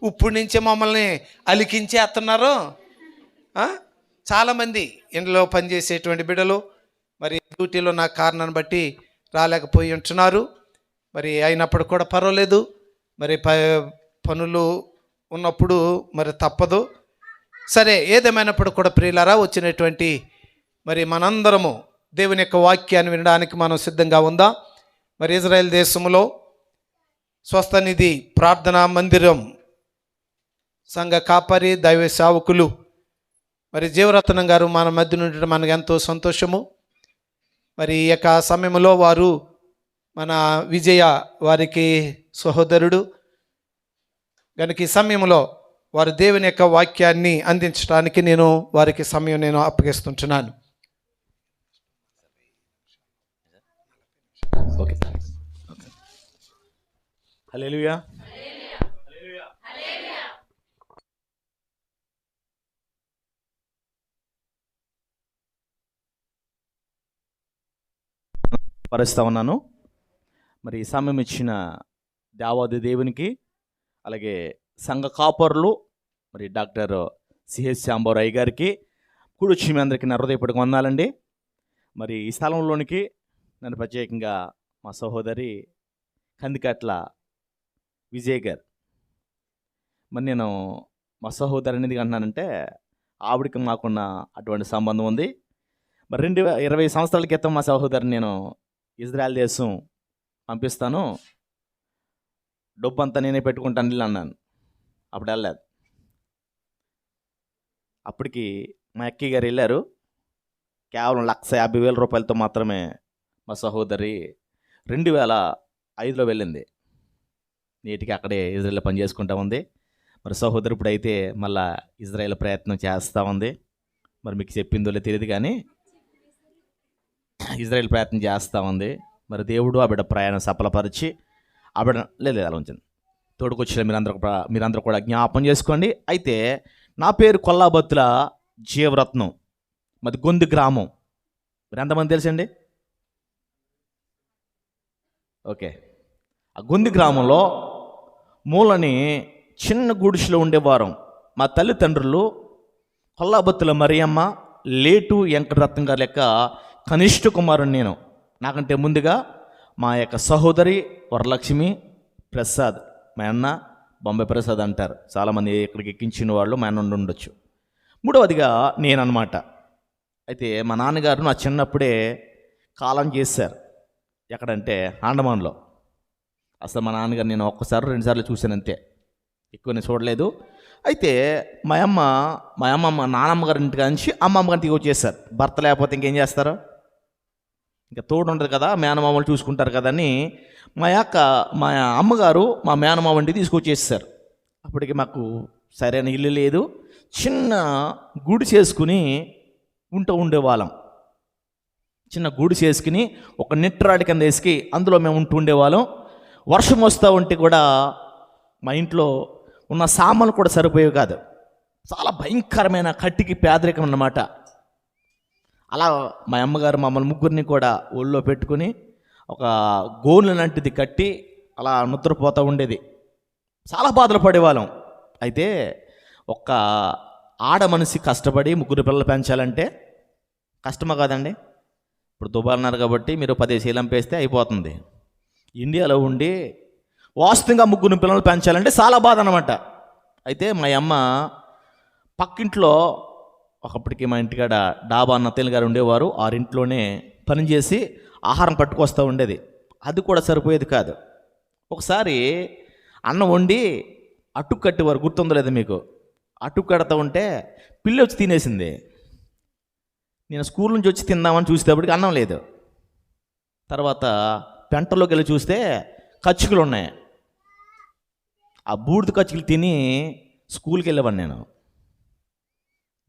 ఇప్పుడు నుంచే మమ్మల్ని అలికించేస్తున్నారు. చాలామంది ఇంట్లో పనిచేసేటువంటి బిడ్డలు మరి డ్యూటీలో నా కారణాన్ని బట్టి రాలేకపోయి ఉంటున్నారు. మరి అయినప్పుడు కూడా పర్వాలేదు, మరి పనులు ఉన్నప్పుడు మరి తప్పదు. సరే, ఏదేమైనప్పుడు కూడా ప్రియులారా, వచ్చినటువంటి మరి మనందరము దేవుని యొక్క వాక్యాన్ని వినడానికి మనం సిద్ధంగా ఉందాం. మరి ఇజ్రాయెల్ దేశంలో స్వస్థనిధి ప్రార్థనా మందిరం సంఘ కాపరి దైవ సేవకులు మరి జీవరత్నం గారు మన మధ్య నుండి మనకు ఎంతో సంతోషము. మరి ఈ యొక్క సమయంలో వారు మన విజయ వారికి సహోదరుడు కనుక ఈ సమయంలో వారు దేవుని యొక్క వాక్యాన్ని అందించడానికి వారికి సమయం అప్పగిస్తుంటున్నాను. ఓకే. హల్లెలూయా. పరుస్తా ఉన్నాను. మరి ఈ సమయం ఇచ్చిన దేవాది దేవునికి, అలాగే సంఘ కాపరులు, మరి డాక్టర్ సిహెచ్ శాంబోరాయ్ గారికి, కూడొచ్చి మీ అందరికీ నా హృదయపూర్వక వందనాలండి. మరి ఈ స్థలంలోనికి నన్ను ప్రత్యేకంగా మా సహోదరి కందికట్ల విజయ్ గారు, మరి నేను మా సహోదరి అనేది అంటున్నానంటే ఆవిడకి మాకున్న అటువంటి సంబంధం ఉంది. మరి 20 సంవత్సరాల క్రితం మా సహోదరిని నేను ఇజ్రాయెల్ దేశం పంపిస్తాను, డబ్బు అంతా నేనే పెట్టుకుంటాను అన్నాను. అప్పుడు వెళ్ళలేదు. అప్పటికి మా అక్కయ్య గారు వెళ్ళారు. కేవలం 1,50,000 రూపాయలతో మాత్రమే మా సహోదరి 2005లో వెళ్ళింది. నేటికి అక్కడే ఇజ్రాయెల్లో పని చేసుకుంటా ఉంది. మరి సహోదరు ఇప్పుడైతే మళ్ళా ఇజ్రాయెల్ ప్రయత్నం చేస్తూ ఉంది. మరి మీకు చెప్పిందో తెలియదు కానీ ఇజ్రాయెల్ ప్రయత్నం చేస్తూ ఉంది. మరి దేవుడు ఆ బిడ్డ ప్రయాణం సఫలపరిచి ఆ బిడ్డ లేదు అలా ఉంచింది. తోడుకొచ్చిన మీరందరూ కూడా జ్ఞాపం చేసుకోండి. అయితే నా పేరు కొల్లాబత్తుల జీవరత్నం, మరి గొంది గ్రామం. మరి ఎంతమంది తెలుసండి? ఓకే. ఆ గొంది గ్రామంలో మూలని చిన్న గుడిసెలో ఉండేవారం. మా తల్లిదండ్రులు కొల్లాబత్తుల మరియమ్మ, లేటు వెంకటరత్నం గారి యొక్క కనిష్ట కుమారుడు నేను. నాకంటే ముందుగా మా యొక్క సహోదరి వరలక్ష్మి ప్రసాద్, మా అన్న బొంబాయి ప్రసాద్ అంటారు చాలామంది, ఇక్కడికి ఎక్కించిన వాళ్ళు మా అన్న ఉండొచ్చు. మూడవదిగా నేనన్నమాట. అయితే మా నాన్నగారు నా చిన్నప్పుడే కాలం చేశారు. ఎక్కడంటే అండమాన్లో. అసలు మా నాన్నగారు నేను ఒక్కసారి 2 సార్లు చూశాను అంతే, ఎక్కువ నేను చూడలేదు. అయితే మా నాన్నమ్మ గారి ఇంటికి నుంచి అమ్మమ్మ గారి ఇంటికి వచ్చేసారు. భర్త లేకపోతే ఇంకేం చేస్తారు, ఇంకా తోడు ఉంటుంది కదా, మేనమామలు చూసుకుంటారు కదా అని మా అమ్మగారు మా మేనమామ ఇంటికి తీసుకొచ్చేసారు. అప్పటికి మాకు సరైన ఇల్లు లేదు, చిన్న గూడు చేసుకుని ఉండేవాళ్ళం. చిన్న గూడు చేసుకుని ఒక నిట్టరాడి కింద వేసుకి అందులో మేము ఉండేవాళ్ళం. వర్షం వస్తూ ఉంటే కూడా మా ఇంట్లో ఉన్న సామాన్లు కూడా సరిపోయేవి కాదు. చాలా భయంకరమైన కట్టికి పేదరికం అన్నమాట. అలా మా అమ్మగారు మమ్మల్ని ముగ్గురిని కూడా ఒళ్ళో పెట్టుకుని ఒక గోను లాంటిది కట్టి అలా నిద్రపోతూ ఉండేది. చాలా బాధలు పడేవాళ్ళం. అయితే ఒక్క ఆడ మనిషి కష్టపడి 3 పిల్లలు పెంచాలంటే కష్టమా కాదండి? ఇప్పుడు దుబాయ్ అన్నారు కాబట్టి మీరు 10 శీలం పేస్తే అయిపోతుంది. ఇండియాలో ఉండి వాస్తవంగా 3 పిల్లలు పెంచాలంటే చాలా బాధ అన్నమాట. అయితే మా అమ్మ పక్కింట్లో ఒకప్పటికి మా ఇంటికాడ డాబా అన్నతల్లి గారు ఉండేవారు. ఇంట్లోనే పనిచేసి ఆహారం పట్టుకొస్తూ ఉండేది. అది కూడా సరిపోయేది కాదు. ఒకసారి అన్నం వండి అటుకు కట్టేవారు, గుర్తుందో లేదు మీకు? అటుకు కడతా ఉంటే పిల్లి వచ్చి తినేసింది. నేను స్కూల్ నుంచి వచ్చి తిందామని చూసేటప్పటికి అన్నం లేదు. తర్వాత పెంటలోకి వెళ్ళి చూస్తే కచ్చుకలు ఉన్నాయి. ఆ బూడిద కచ్చుకలు తిని స్కూల్కి వెళ్ళేవాడిని నేను.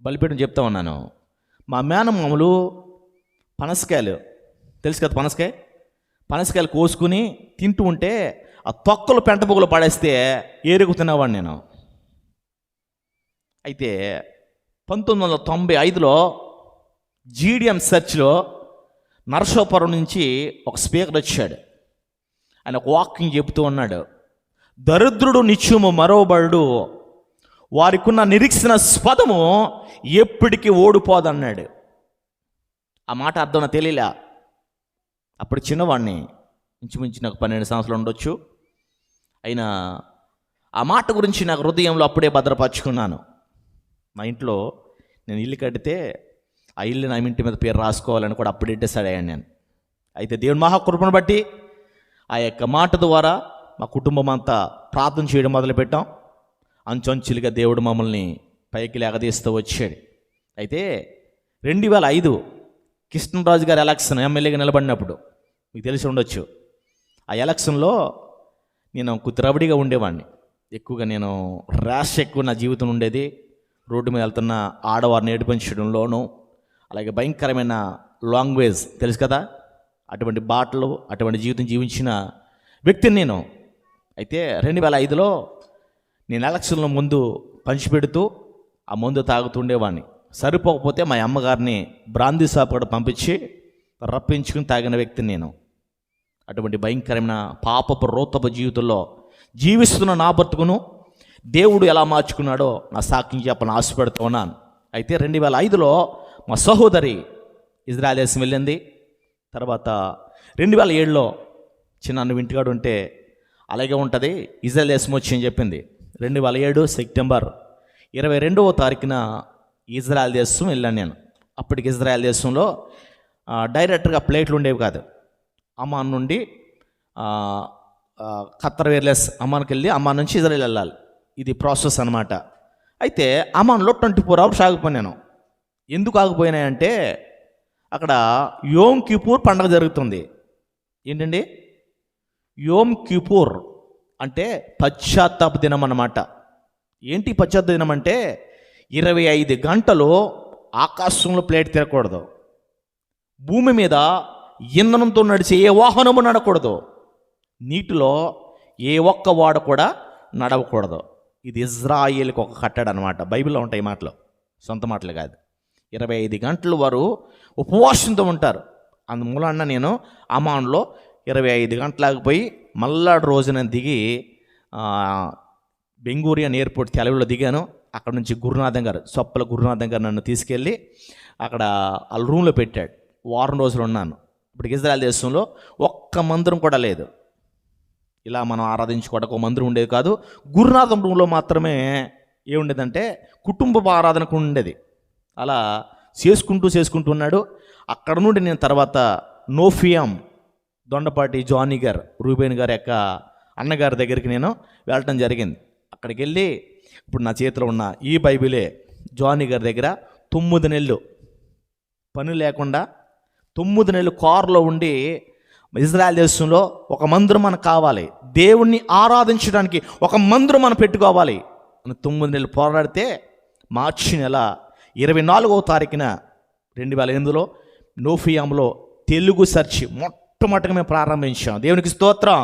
బలిపేటని చెప్తా ఉన్నాను. మా మేనమామలు పనసకాయలు తెలుసు కదా, పనసకాయలు కోసుకుని తింటూ ఉంటే ఆ తొక్కలు పెంట పొగలు పడేస్తే ఏరుకు తినేవాడిని నేను. అయితే 1995లో జీడిఎం చర్చ్లో నరసాపురం నుంచి ఒక స్పీకర్ వచ్చాడు. ఆయన ఒక వాకింగ్ చెబుతూ ఉన్నాడు, దరిద్రుడు నిత్యము మరోబడు, వారికున్న నిరీక్షణ స్పదము ఎప్పటికీ ఓడిపోదన్నాడు. ఆ మాట అర్థం తెలియలే. అప్పుడు చిన్నవాడిని, ఇంచుమించు నాకు 12 సంవత్సరాలు ఉండొచ్చు. అయినా ఆ మాట గురించి నాకు హృదయంలో అప్పుడే భద్రపరుచుకున్నాను. మా ఇంట్లో నేను ఇల్లు కడితే ఆ ఇల్లు నా ఇంటి మీద పేరు రాసుకోవాలని కూడా అప్పుడే డిసైడ్ అయ్యాను నేను. అయితే దేవుని మహాకృపను బట్టి ఆ యొక్క మాట ద్వారా మా కుటుంబం అంతా ప్రార్థన చేయడం మొదలుపెట్టాం. అంచెంచులుగా దేవుడు మమ్మల్ని పైకి లేగదీస్తూ వచ్చాడు. అయితే 2005 కృష్ణరాజు గారు ఎలక్షన్ ఎమ్మెల్యేగా నిలబడినప్పుడు మీకు తెలిసి ఉండొచ్చు. ఆ ఎలక్షన్లో నేను కుతిరబడిగా ఉండేవాడిని. ఎక్కువగా నేను ర్యాష్ ఎక్కువ నా జీవితం ఉండేది. రోడ్డు మీద వెళ్తున్న ఆడవారిని ఏడిపించడంలోనూ, అలాగే భయంకరమైన లాంగ్వేజ్ తెలుసు కదా, అటువంటి బాటలు అటువంటి జీవితం జీవించిన వ్యక్తిని నేను. అయితే 2005లో నేను ఎలక్షన్లో ముందు పంచిపెడుతూ ఆ మందు తాగుతుండేవాడిని. సరిపోకపోతే మా అమ్మగారిని బ్రాందీ షాప్ కూడా పంపించి రప్పించుకుని తాగిన వ్యక్తిని నేను. అటువంటి భయంకరమైన పాపపు రోతపు జీవితంలో జీవిస్తున్న నా బ్రతుకును దేవుడు ఎలా మార్చుకున్నాడో నా సాక్ష్యం చెప్పని ఆశపడుతూ ఉన్నాను. అయితే 2005లో మా సహోదరి ఇజ్రాయెల్ దేశం వెళ్ళింది. తర్వాత 2007లో చిన్న ఇంటికాడు ఉంటే అలాగే ఉంటుంది, ఇజ్రాయెల్ దేశం వచ్చి అని చెప్పింది. 2007 సెప్టెంబర్ 22వ తారీఖున ఇజ్రాయెల్ దేశం వెళ్ళాను నేను. అప్పటికి ఇజ్రాయెల్ దేశంలో డైరెక్ట్గా ఫ్లైట్లు ఉండేవి కాదు. అమ్మాన్ నుండి ఖత్తర్ ఎయిర్లైన్స్ అమ్మాన్కి వెళ్ళి అమ్మాన్ నుంచి ఇజ్రాయెల్ వెళ్ళాలి. ఇది ప్రాసెస్ అనమాట. అయితే అమ్మాన్లో 24 అవర్స్ ఆగిపోయాను. ఎందుకు ఆగిపోయినాయంటే అక్కడ యోమ్ కిపూర్ పండుగ జరుగుతుంది. ఏంటండి యోమ్ కిపూర్ అంటే పశ్చాత్తాప దినం అన్నమాట. ఏంటి పశ్చాత్తాప దినం అంటే 25 గంటలు ఆకాశంలో ప్లేట్ తిరగకూడదు, భూమి మీద ఇంధనంతో నడిచే ఏ వాహనము నడకూడదు, నీటిలో ఏ ఒక్క వాడు కూడా నడవకూడదు. ఇది ఇజ్రాయేల్కి ఒక కట్టడ అనమాట. బైబిల్లో ఉంటాయి మాటలు, సొంత మాటలు కాదు. 25 గంటలు వారు ఉపవాసంతో ఉంటారు. అందుమూలన్న నేను అమాన్లో 25 గంటలకు పోయి మళ్ళా రోజున దిగి బెంగూరియన్ ఎయిర్పోర్ట్ తెలవిలో దిగాను. అక్కడ నుంచి గురునాథం గారు, సొప్పల గురునాథం గారు నన్ను తీసుకెళ్ళి అక్కడ వాళ్ళ రూమ్లో పెట్టాడు. వారం రోజులు ఉన్నాను. ఇప్పుడు ఇజ్రాయెల్ దేశంలో ఒక్క మందిరం కూడా లేదు. ఇలా మనం ఆరాధించుకోవడానికి ఒక మందిరం ఉండేది కాదు. గురునాథం రూమ్లో మాత్రమే ఏముండేదంటే కుటుంబ ఆరాధనకు ఉండేది. అలా చేసుకుంటూ ఉన్నాడు. అక్కడ నుండి నేను తర్వాత నోఫియాం దొండపాటి జానీ గారు, రూబేన్ గారి యొక్క అన్నగారి దగ్గరికి నేను వెళ్ళటం జరిగింది. అక్కడికి వెళ్ళి ఇప్పుడు నా చేతిలో ఉన్న ఈ బైబిలే జానీ గారి దగ్గర 9 నెలలు పని లేకుండా 9 నెలలు కారులో ఉండి ఇజ్రాయెల్ దేశంలో ఒక మందిరం మనకు కావాలి, దేవుణ్ణి ఆరాధించడానికి ఒక మందిరం మనం పెట్టుకోవాలి అని 9 నెలలు పోరాడితే మార్చి నెల 24వ తారీఖున 2008లో నోఫియాంలో తెలుగు సెర్చ్ మొట్టమొదటిగా మేము ప్రారంభించాం. దేవునికి స్తోత్రం.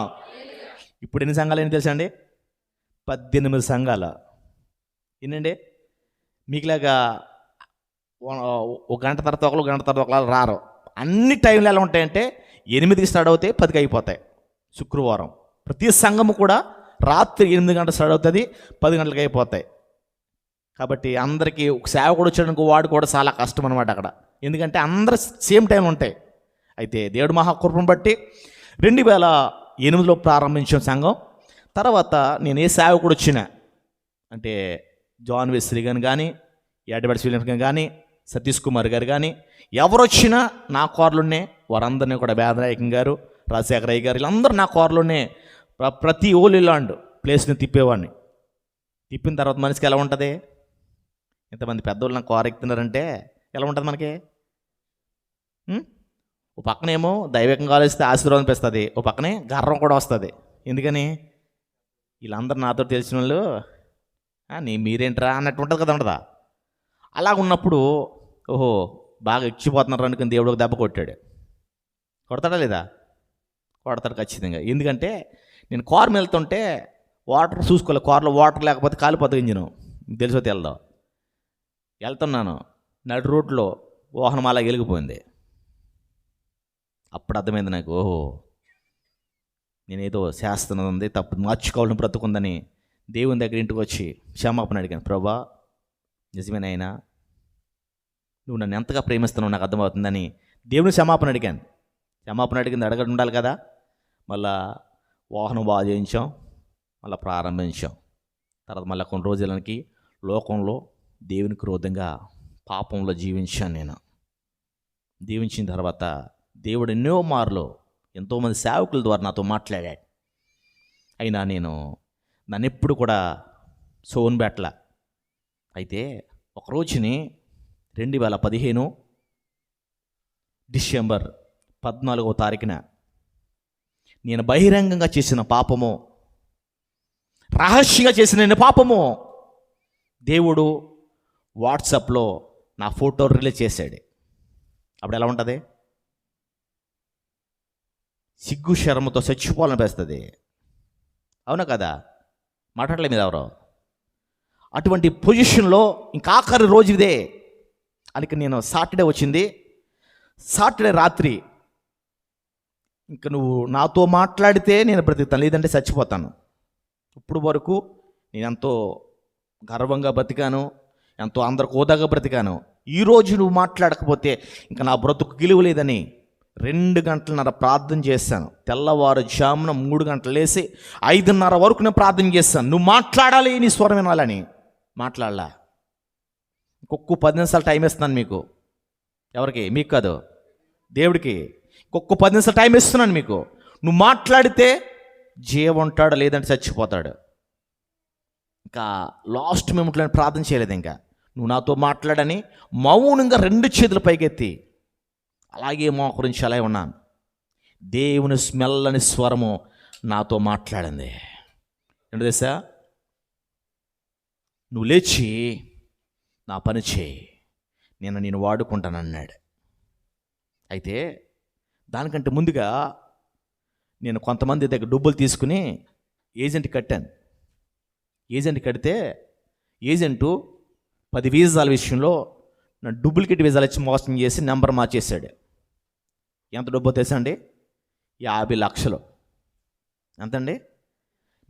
ఇప్పుడు ఎన్ని సంఘాలు ఏంటి తెలుసా అండి? 18 సంఘాలు. ఏంటండి మీకులాగా ఒక గంట తర్వాత ఒకరు, గంట తర్వాత ఒకరు రారు. అన్ని టైంలు ఎలా ఉంటాయంటే 8కి స్టార్ట్ అవుతాయి, 10కి అయిపోతాయి. శుక్రవారం ప్రతి సంఘము కూడా రాత్రి 8 గంటలు స్టార్ట్ అవుతుంది, 10 గంటలకు అయిపోతాయి. కాబట్టి అందరికీ ఒక సేవకుడు వచ్చాడనుకో వాడు కూడా చాలా కష్టం అనమాట అక్కడ, ఎందుకంటే అందరు సేమ్ టైం ఉంటాయి. అయితే దేవుడు మహాకృపను బట్టి 2008లో ప్రారంభించిన సంఘం. తర్వాత నేను ఏ సేవకుడు వచ్చినా అంటే జాన్ వెస్లీ గారు కానీ, ఎడ్వర్డ్ విలియమ్స్ గారు కానీ, సతీష్ కుమార్ గారు కానీ ఎవరు వచ్చినా నా కారులోనే వారందరినీ కూడా వేదనాయకం గారు, రాజశేఖర అయ్య గారు వీళ్ళందరూ నా కారులోనే ప్రతి ఓలీ ల్యాండ్ ప్లేస్ని తిప్పేవాడిని. తిప్పిన తర్వాత మనిషికి ఎలా ఉంటుంది? ఇంతమంది పెద్దోళ్ళు నాకు కారు ఎక్కుతున్నారంటే ఎలా ఉంటుంది మనకి? ఓ పక్కనేమో దైవికంగా ఆలోచిస్తే ఆశీర్వాదం అనిపిస్తుంది, ఓ పక్కనే గర్వం కూడా వస్తుంది. ఎందుకని? వీళ్ళందరూ నాతో తెలిసిన వాళ్ళు మీరేంట్రా అన్నట్టు ఉంటుంది కదా, ఉండదా? అలా ఉన్నప్పుడు ఓహో బాగా ఎక్కిపోతున్నారు అనుకుని దేవుడు ఒక దెబ్బ కొట్టాడు. కొడతాడా లేదా? కొడతాడు ఖచ్చితంగా. ఎందుకంటే నేను కారు వెళ్తుంటే వాటర్ చూసుకోవాలి, కారులో వాటర్ లేకపోతే కాలిపోతుంది ఇంజిన్. తెలుసో తెలదో వెళ్తున్నాను, నడు రోడ్లో వాహనం అలా వెలిగిపోయింది. అప్పుడు అర్థమైంది నాకు, ఓహో నేనేదో చేస్తున్నది ఉంది, తప్పు మార్చుకోవాలని బ్రతుకుందని దేవుని దగ్గర ఇంటికి వచ్చి క్షమాపణ అడిగాను. ప్రభా నిజమేనైనా నువ్వు నన్ను ఎంతగా ప్రేమిస్తున్నావు నాకు అర్థమవుతుందని దేవుని క్షమాపణ అడిగాను. క్షమాపణ అడిగింది అడగడం ఉండాలి కదా. మళ్ళా వాహనం బాగా చేయించాం, మళ్ళీ ప్రారంభించాం. తర్వాత మళ్ళీ కొన్ని రోజులకి లోకంలో దేవునికి విరోధంగా పాపంలో జీవించాను నేను. జీవించిన తర్వాత దేవుడు ఎన్నో మార్లు ఎంతోమంది సేవకుల ద్వారా నాతో మాట్లాడాడు. అయినా నేను నన్ను ఎప్పుడు కూడా సోన్బెట్ల. అయితే ఒక రోజుని 2015 డిసెంబర్ 14వ తారీఖున నేను బహిరంగంగా చేసిన పాపము, రహస్యంగా చేసిన నేను పాపము దేవుడు వాట్సాప్లో నా ఫోటో రిలీజ్ చేశాడు. అప్పుడు ఎలా ఉంటుంది? సిగ్గు శరమతో చచ్చిపోవాలనిపిస్తుంది. అవునా కదా? మాట్లాడలే మీద ఎవరో. అటువంటి పొజిషన్లో ఇంకా ఆఖరి రోజు ఇదే అందుకే నేను సాటర్డే వచ్చింది. సాటర్డే రాత్రి ఇంక నువ్వు నాతో మాట్లాడితే నేను బ్రతుకుతాను, లేదంటే చచ్చిపోతాను. ఇప్పుడు వరకు నేను ఎంతో గర్వంగా బ్రతికాను, ఎంతో అందరికి హోదాగా బ్రతికాను. ఈరోజు నువ్వు మాట్లాడకపోతే ఇంకా నా బ్రతుకు గిలువ లేదని 2 గంటలన్నర ప్రార్థన చేశాను. తెల్లవారుజామున 3 గంటలు లేసి 5:30 వరకు నేను ప్రార్థన చేశాను. నువ్వు మాట్లాడాలి, నీ స్వరం వినాలని. మాట్లాడలా. ఇంకొక 10 నిమిషాలు టైం ఇస్తున్నాను మీకు. ఎవరికి? మీకు కాదు, దేవుడికి. ఇంకొక 10 నిమిషాలు టైం ఇస్తున్నాను మీకు. నువ్వు మాట్లాడితే జీవం ఉంటాడు, లేదంటే చచ్చిపోతాడు. ఇంకా లాస్ట్ మూమెంట్లో ప్రార్థన చేయలేదు. ఇంకా నువ్వు నాతో మాట్లాడని మౌనంగా 2 చేతులు పైకెత్తి అలాగే మోకరించి అలా ఉన్నాను. దేవుని స్మెల్లని స్వరము నాతో మాట్లాడింది. ఏంటో తెలుసా? నువ్వు లేచి నా పని చేయి, నేను వాడుకుంటానన్నాడు. అయితే దానికంటే ముందుగా నేను కొంతమంది దగ్గర డబ్బులు తీసుకుని ఏజెంట్ కట్టాను. ఏజెంట్ కడితే ఏజెంటు 10 వీసాల విషయంలో నా డూప్లికేట్ వీసాలు ఇచ్చి మోసం చేసి నెంబర్ మార్చేశాడు. ఎంత డబ్బో తెలుసా అండి? 50 లక్షలు. ఎంతండి?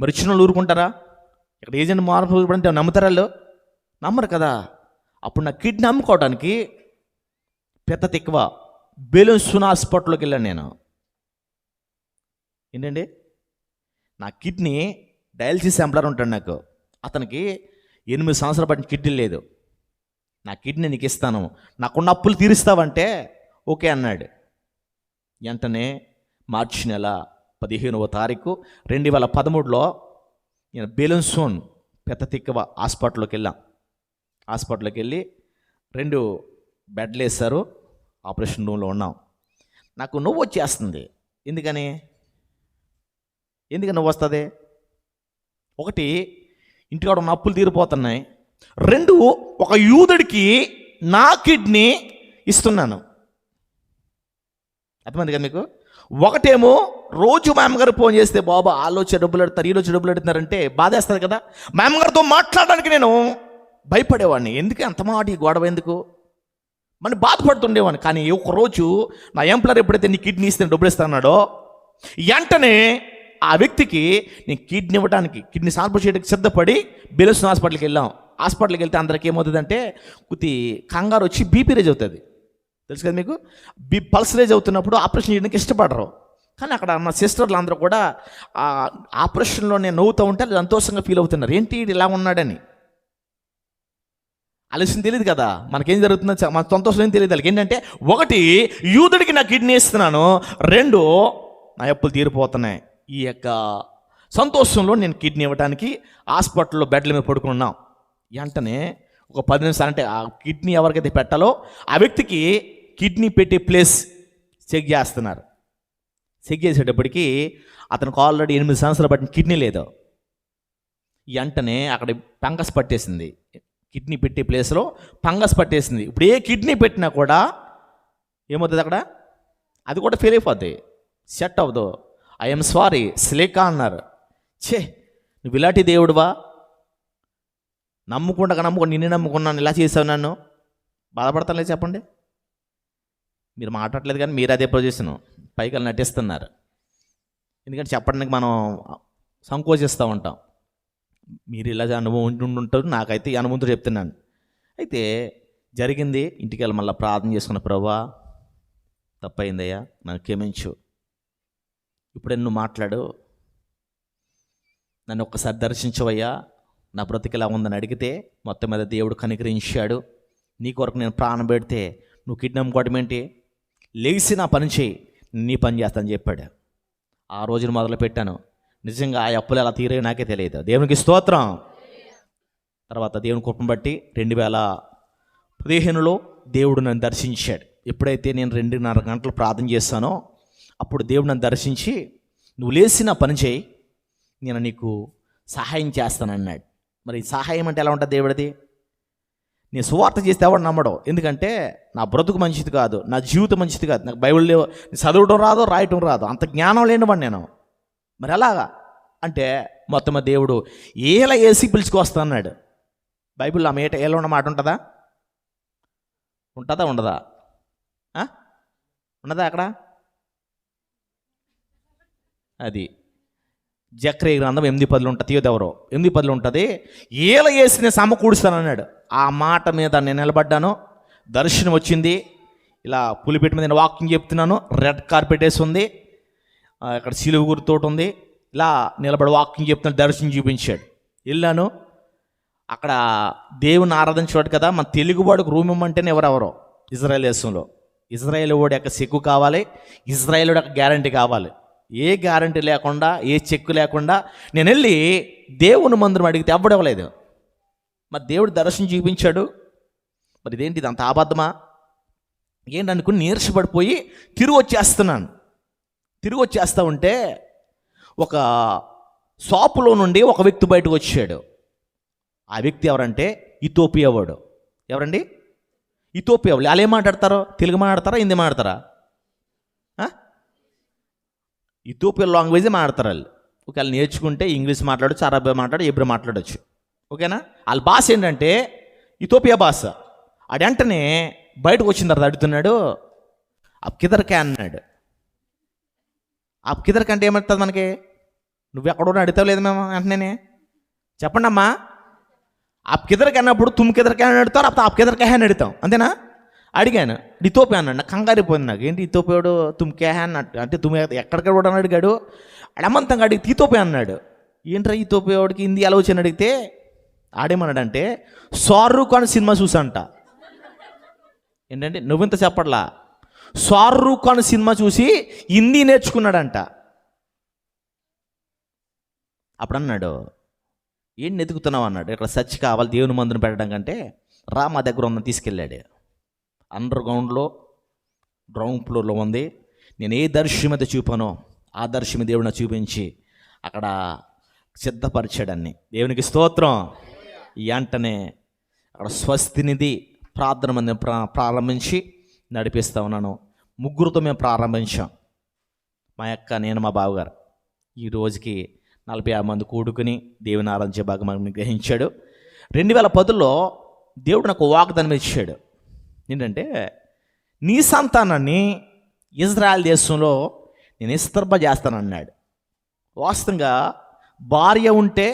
మరి ఇచ్చిన వాళ్ళు ఊరుకుంటారా? ఇక్కడ ఏజెంట్ మార్పు అంటే నమ్ముతారా? వాళ్ళు నమ్మరు కదా. అప్పుడు నా కిడ్నీ అమ్ముకోవడానికి పెద్ద తిక్కువ బెలూన్సున్ హాస్పిటల్లోకి వెళ్ళాను నేను. ఏంటండి? నా కిడ్నీ డయాలసిస్ ఎంప్లాయర్ ఉంటాడు నాకు. అతనికి 8 సంవత్సరాల పాటు కిడ్నీ లేదు. నా కిడ్నీ నీకు ఇస్తాను, నాకున్న అప్పులు తీరుస్తావంటే ఓకే అన్నాడు. వెంటనే మార్చి నెల 15వ తారీఖు 2013లో నేను బెలూన్సోన్ పెద్ద తిక్కవ హాస్పిటల్లోకి వెళ్ళాం. హాస్పిటల్లోకి వెళ్ళి 2 బెడ్లు వేశారు. ఆపరేషన్ రూమ్లో ఉన్నాం. నాకు నవ్వు వచ్చేస్తుంది. ఎందుకని నవ్వు వస్తుంది? ఒకటి, ఇంటికాడ ఉన్న అప్పులు తీరిపోతున్నాయి. 2, ఒక యూదుడికి నా కిడ్నీ ఇస్తున్నాను. అర్థమైంది కదా మీకు? ఒకటేమో రోజు మా అమ్మగారు ఫోన్ చేస్తే, బాబా ఆలోచన డబ్బులు అడుగుతారు, ఈలోచన డబ్బులు అడుగుతున్నారంటే బాధేస్తుంది కదా. మా అమ్మగారితో మాట్లాడడానికి నేను భయపడేవాడిని. ఎందుకు అంత మాట, ఈ గొడవ ఎందుకు మన బాధపడుతుండేవాడిని. కానీ ఒకరోజు నా ఎంప్లాయర్ ఎప్పుడైతే నీ కిడ్నీ ఇస్తే డబ్బులు ఇస్తాన్నాడో, వెంటనే ఆ వ్యక్తికి నేను కిడ్నీ ఇవ్వడానికి, కిడ్నీ ట్రాన్స్ఫర్ చేయడానికి సిద్ధపడి బెలూన్సోన్ హాస్పిటల్కి వెళ్ళాం. హాస్పిటల్కి వెళ్తే అందరికీ ఏమవుతుందంటే కొద్ది కంగారు వచ్చి బీపీ రేజ్ అవుతుంది. తెలుసు కదా మీకు? పల్స్ రేజ్ అవుతున్నప్పుడు ఆపరేషన్ చేయడానికి ఇష్టపడరు. కానీ అక్కడ మా సిస్టర్లు అందరూ కూడా ఆ ఆపరేషన్లో నేను నవ్వుతూ ఉంటే సంతోషంగా ఫీల్ అవుతున్నారు. ఏంటి ఇలా ఉన్నాడని. ఆలోచన తెలియదు కదా మనకేం జరుగుతుందో, మన సంతోషం ఏం తెలియదు. వాళ్ళకి ఏంటంటే, ఒకటి, యూదుడికి నా కిడ్నీ ఇస్తున్నాను, 2, నా అప్పులు తీరిపోతున్నాయి. ఈ యొక్క సంతోషంలో నేను కిడ్నీ ఇవ్వడానికి హాస్పిటల్లో బెడ్ల మీద పడుకున్నాం. వెంటనే ఒక 10 నిమిషాలు, అంటే ఆ కిడ్నీ ఎవరికైతే పెట్టాలో ఆ వ్యక్తికి కిడ్నీ పెట్టే ప్లేస్ చెక్ చేస్తున్నారు. చెక్ చేసేటప్పటికి అతనికి ఆల్రెడీ 8 సంవత్సరాలు పట్టిన కిడ్నీ లేదు. వెంటనే అక్కడ ఫంగస్ పట్టేసింది. కిడ్నీ పెట్టే ప్లేస్లో ఫంగస్ పట్టేసింది. ఇప్పుడు ఏ కిడ్నీ పెట్టినా కూడా ఏమవుతుంది అక్కడ? అది కూడా ఫెయిల్ అయిపోద్ది, సెట్ అవ్వదు. ఐఎమ్ సారీ స్లేకా అన్నారు. నువ్వు ఇలాంటి దేవుడువా? నిన్ను నమ్ముకున్నాను, ఇలా చేసావు, నన్ను బాధపడతానులే. చెప్పండి. మీరు మాట్లాడలేదు కానీ మీరు అదే పొజిషన్ పైకి నటిస్తున్నారు. ఎందుకంటే చెప్పడానికి మనం సంకోచిస్తూ ఉంటాం. మీరు ఇలా అనుభవం ఉంటారు, నాకైతే ఈ అనుభవంతో చెప్తున్నాను. అయితే జరిగింది. ఇంటికి వెళ్ళి మళ్ళీ ప్రార్థన చేసుకున్న, ప్రభువా తప్పైందయ్యా, నన్ను క్షమించు, ఇప్పుడే నువ్వు మాట్లాడు, నన్ను ఒక్కసారి దర్శించవయ్యా, నా బ్రతికి ఎలా ఉందని అడిగితే మొత్తం మీద దేవుడు కనికరించాడు. నీ కొరకు నేను ప్రాణం పెడితే నువ్వు కిడ్నీ అమ్ముకోవడం ఏంటి, లేచి నా పని చేయి, నీ పని చేస్తానని చెప్పాడు. ఆ రోజున మొదలు పెట్టాను. నిజంగా ఆ అప్పులు ఎలా తీరాయో నాకే తెలియదు. దేవునికి స్తోత్రం. తర్వాత దేవుని కృపను బట్టి 2015లో దేవుడు నన్ను దర్శించాడు. ఎప్పుడైతే నేను 2:30 గంటలు ప్రార్థన చేస్తానో అప్పుడు దేవుడు నన్ను దర్శించి, నువ్వు లేచి నా పని చేయి, నేను నీకు సహాయం చేస్తానన్నాడు. మరి సహాయం అంటే ఎలా ఉంటుంది దేవుడిది? నేను సువార్త చేస్తే ఎవడు నమ్మడం. ఎందుకంటే నా బ్రతుకు మంచిది కాదు, నా జీవితం మంచిది కాదు, నాకు బైబిల్ చదవడం రాదు, రాయటం రాదు, అంత జ్ఞానం లేనివాడు నేను. మరి అలాగా అంటే మొత్తం దేవుడు ఏలా వేసి పిలుచుకొస్తా అన్నాడు. బైబిల్లో ఆమె ఏలా ఉన్న మాట ఉంటుందా? ఉండదా? ఉన్నదా అక్కడ? అది జక్రియా గ్రంథం 8:10 ఉంటుంది. తీయదెవరో 8:10 ఉంటుంది. ఏల వేసి నేను సమకూడుస్తానన్నాడు. ఆ మాట మీద నేను నిలబడ్డాను. దర్శనం వచ్చింది. ఇలా పులిపెట్టి మీద నేను వాకింగ్ చెప్తున్నాను. రెడ్ కార్పెట్ వేసి ఉంది, అక్కడ సిలువ గుర్తోటి ఉంది. ఇలా నిలబడి వాకింగ్ చెప్తున్నాను. దర్శనం చూపించాడు. వెళ్ళాను. అక్కడ దేవుని ఆరాధించేవాడు కదా, మన తెలుగువాడికి రూమ్ ఇమ్మంటేనే ఎవరెవరో ఇజ్రాయేల్ దేశంలో ఇజ్రాయేల్ వాడి యొక్క చెక్కు కావాలి, ఇజ్రాయేల్ యొక్క గ్యారంటీ కావాలి. ఏ గ్యారంటీ లేకుండా, ఏ చెక్కు లేకుండా నేను వెళ్ళి దేవుని మందిరం అడిగితే అవ్వడవలేదు. మరి దేవుడు దర్శనం చూపించాడు. మరి ఇదేంటి, ఇది అంత అబద్ధమా ఏంటనుకుని నీరసపడిపోయి తిరిగి వచ్చేస్తూ ఉంటే ఒక షాపులో నుండి ఒక వ్యక్తి బయటకు వచ్చాడు. ఆ వ్యక్తి ఎవరంటే ఇథియోపియా వాడు. ఎవరండి? ఇథియోపియా వాళ్ళు. వాళ్ళు ఏం మాట్లాడతారో? తెలుగు మాట్లాడతారా, హిందీ మాట్లాడతారా? ఇథియోపియా లాంగ్వేజే మాట్లాడతారు వాళ్ళు. ఒకవేళ నేర్చుకుంటే ఇంగ్లీష్ మాట్లాడచ్చు, అరబీ మాట్లాడు, హెబ్రూ మాట్లాడచ్చు. ఓకేనా? వాళ్ళ భాష ఏంటంటే ఇథియోపియా భాష. ఆడు వెంటనే బయటకు వచ్చిన తర్వాత అడుగుతున్నాడు, అప్ కిదర్కే అన్నాడు. అప్ కిదర్కే అంటే ఏమవుతుంది మనకి? నువ్వు ఎక్కడో అడుగుతావు లేదు మేము వెంటనే చెప్పండి అమ్మా. అప్ కిదర్కే అన్నప్పుడు తుమ్ కిదర్కే అని అడుగుతారు, అప్పుడు అప్ కిదర్కే అని అడుగుతాం. అంతేనా? అడిగాను. ఇథియోపియా అన్నాడు. నాకు కంగారిపోయింది. నాకు ఏంటి ఇథియోపియాడు తుమ్కే అన్నట్టు, అంటే తుమ్ ఎక్కడిక్కడ కూడా అని అడిగాడు. అడమంతంగా అడిగితే ఇథియోపియా అన్నాడు. ఏంట్రా ఇథియోపియాడికి హిందీ ఎలా వచ్చి అడిగితే ఆడేమన్నాడంటే షారూఖ్ ఖాన్ సినిమా చూసంట. ఏంటంటే నువ్వింత చెప్పట్లా, షారూఖ్ ఖాన్ సినిమా చూసి హిందీ నేర్చుకున్నాడంట. అప్పుడు అన్నాడు, ఏంటి ఎదుగుతున్నావు అన్నాడు. ఇక్కడ సచ్చి కావాలి దేవుని మందుని పెట్టడం కంటే రా మా దగ్గర ఉందని తీసుకెళ్ళాడు. అండర్ గ్రౌండ్లో గ్రౌండ్ ఫ్లోర్లో ఉంది. నేను ఏ దర్శనం అయితే చూపానో ఆ దర్శనం దేవుడు నాకు చూపించి అక్కడ సిద్ధపరిచాడన్ని. దేవునికి స్తోత్రం. ఈ వెంటనే అక్కడ స్వస్తినిధి ప్రార్థన మంది ప్రారంభించి నడిపిస్తూ ఉన్నాను. ముగ్గురుతో మేము ప్రారంభించాం. మా యొక్క నేను మా బావగారు ఈ రోజుకి 45 మంది కూడుకుని దేవుని ఆరాధించే భాగం గ్రహించాడు. 2010లో దేవుడు నాకు వాగ్దానం ఇచ్చాడు. ఏంటంటే నీ సంతానాన్ని ఇజ్రాయెల్ దేశంలో నేను విస్తరింపజేస్తానన్నాడు. వాస్తవంగా భార్య ఉంటే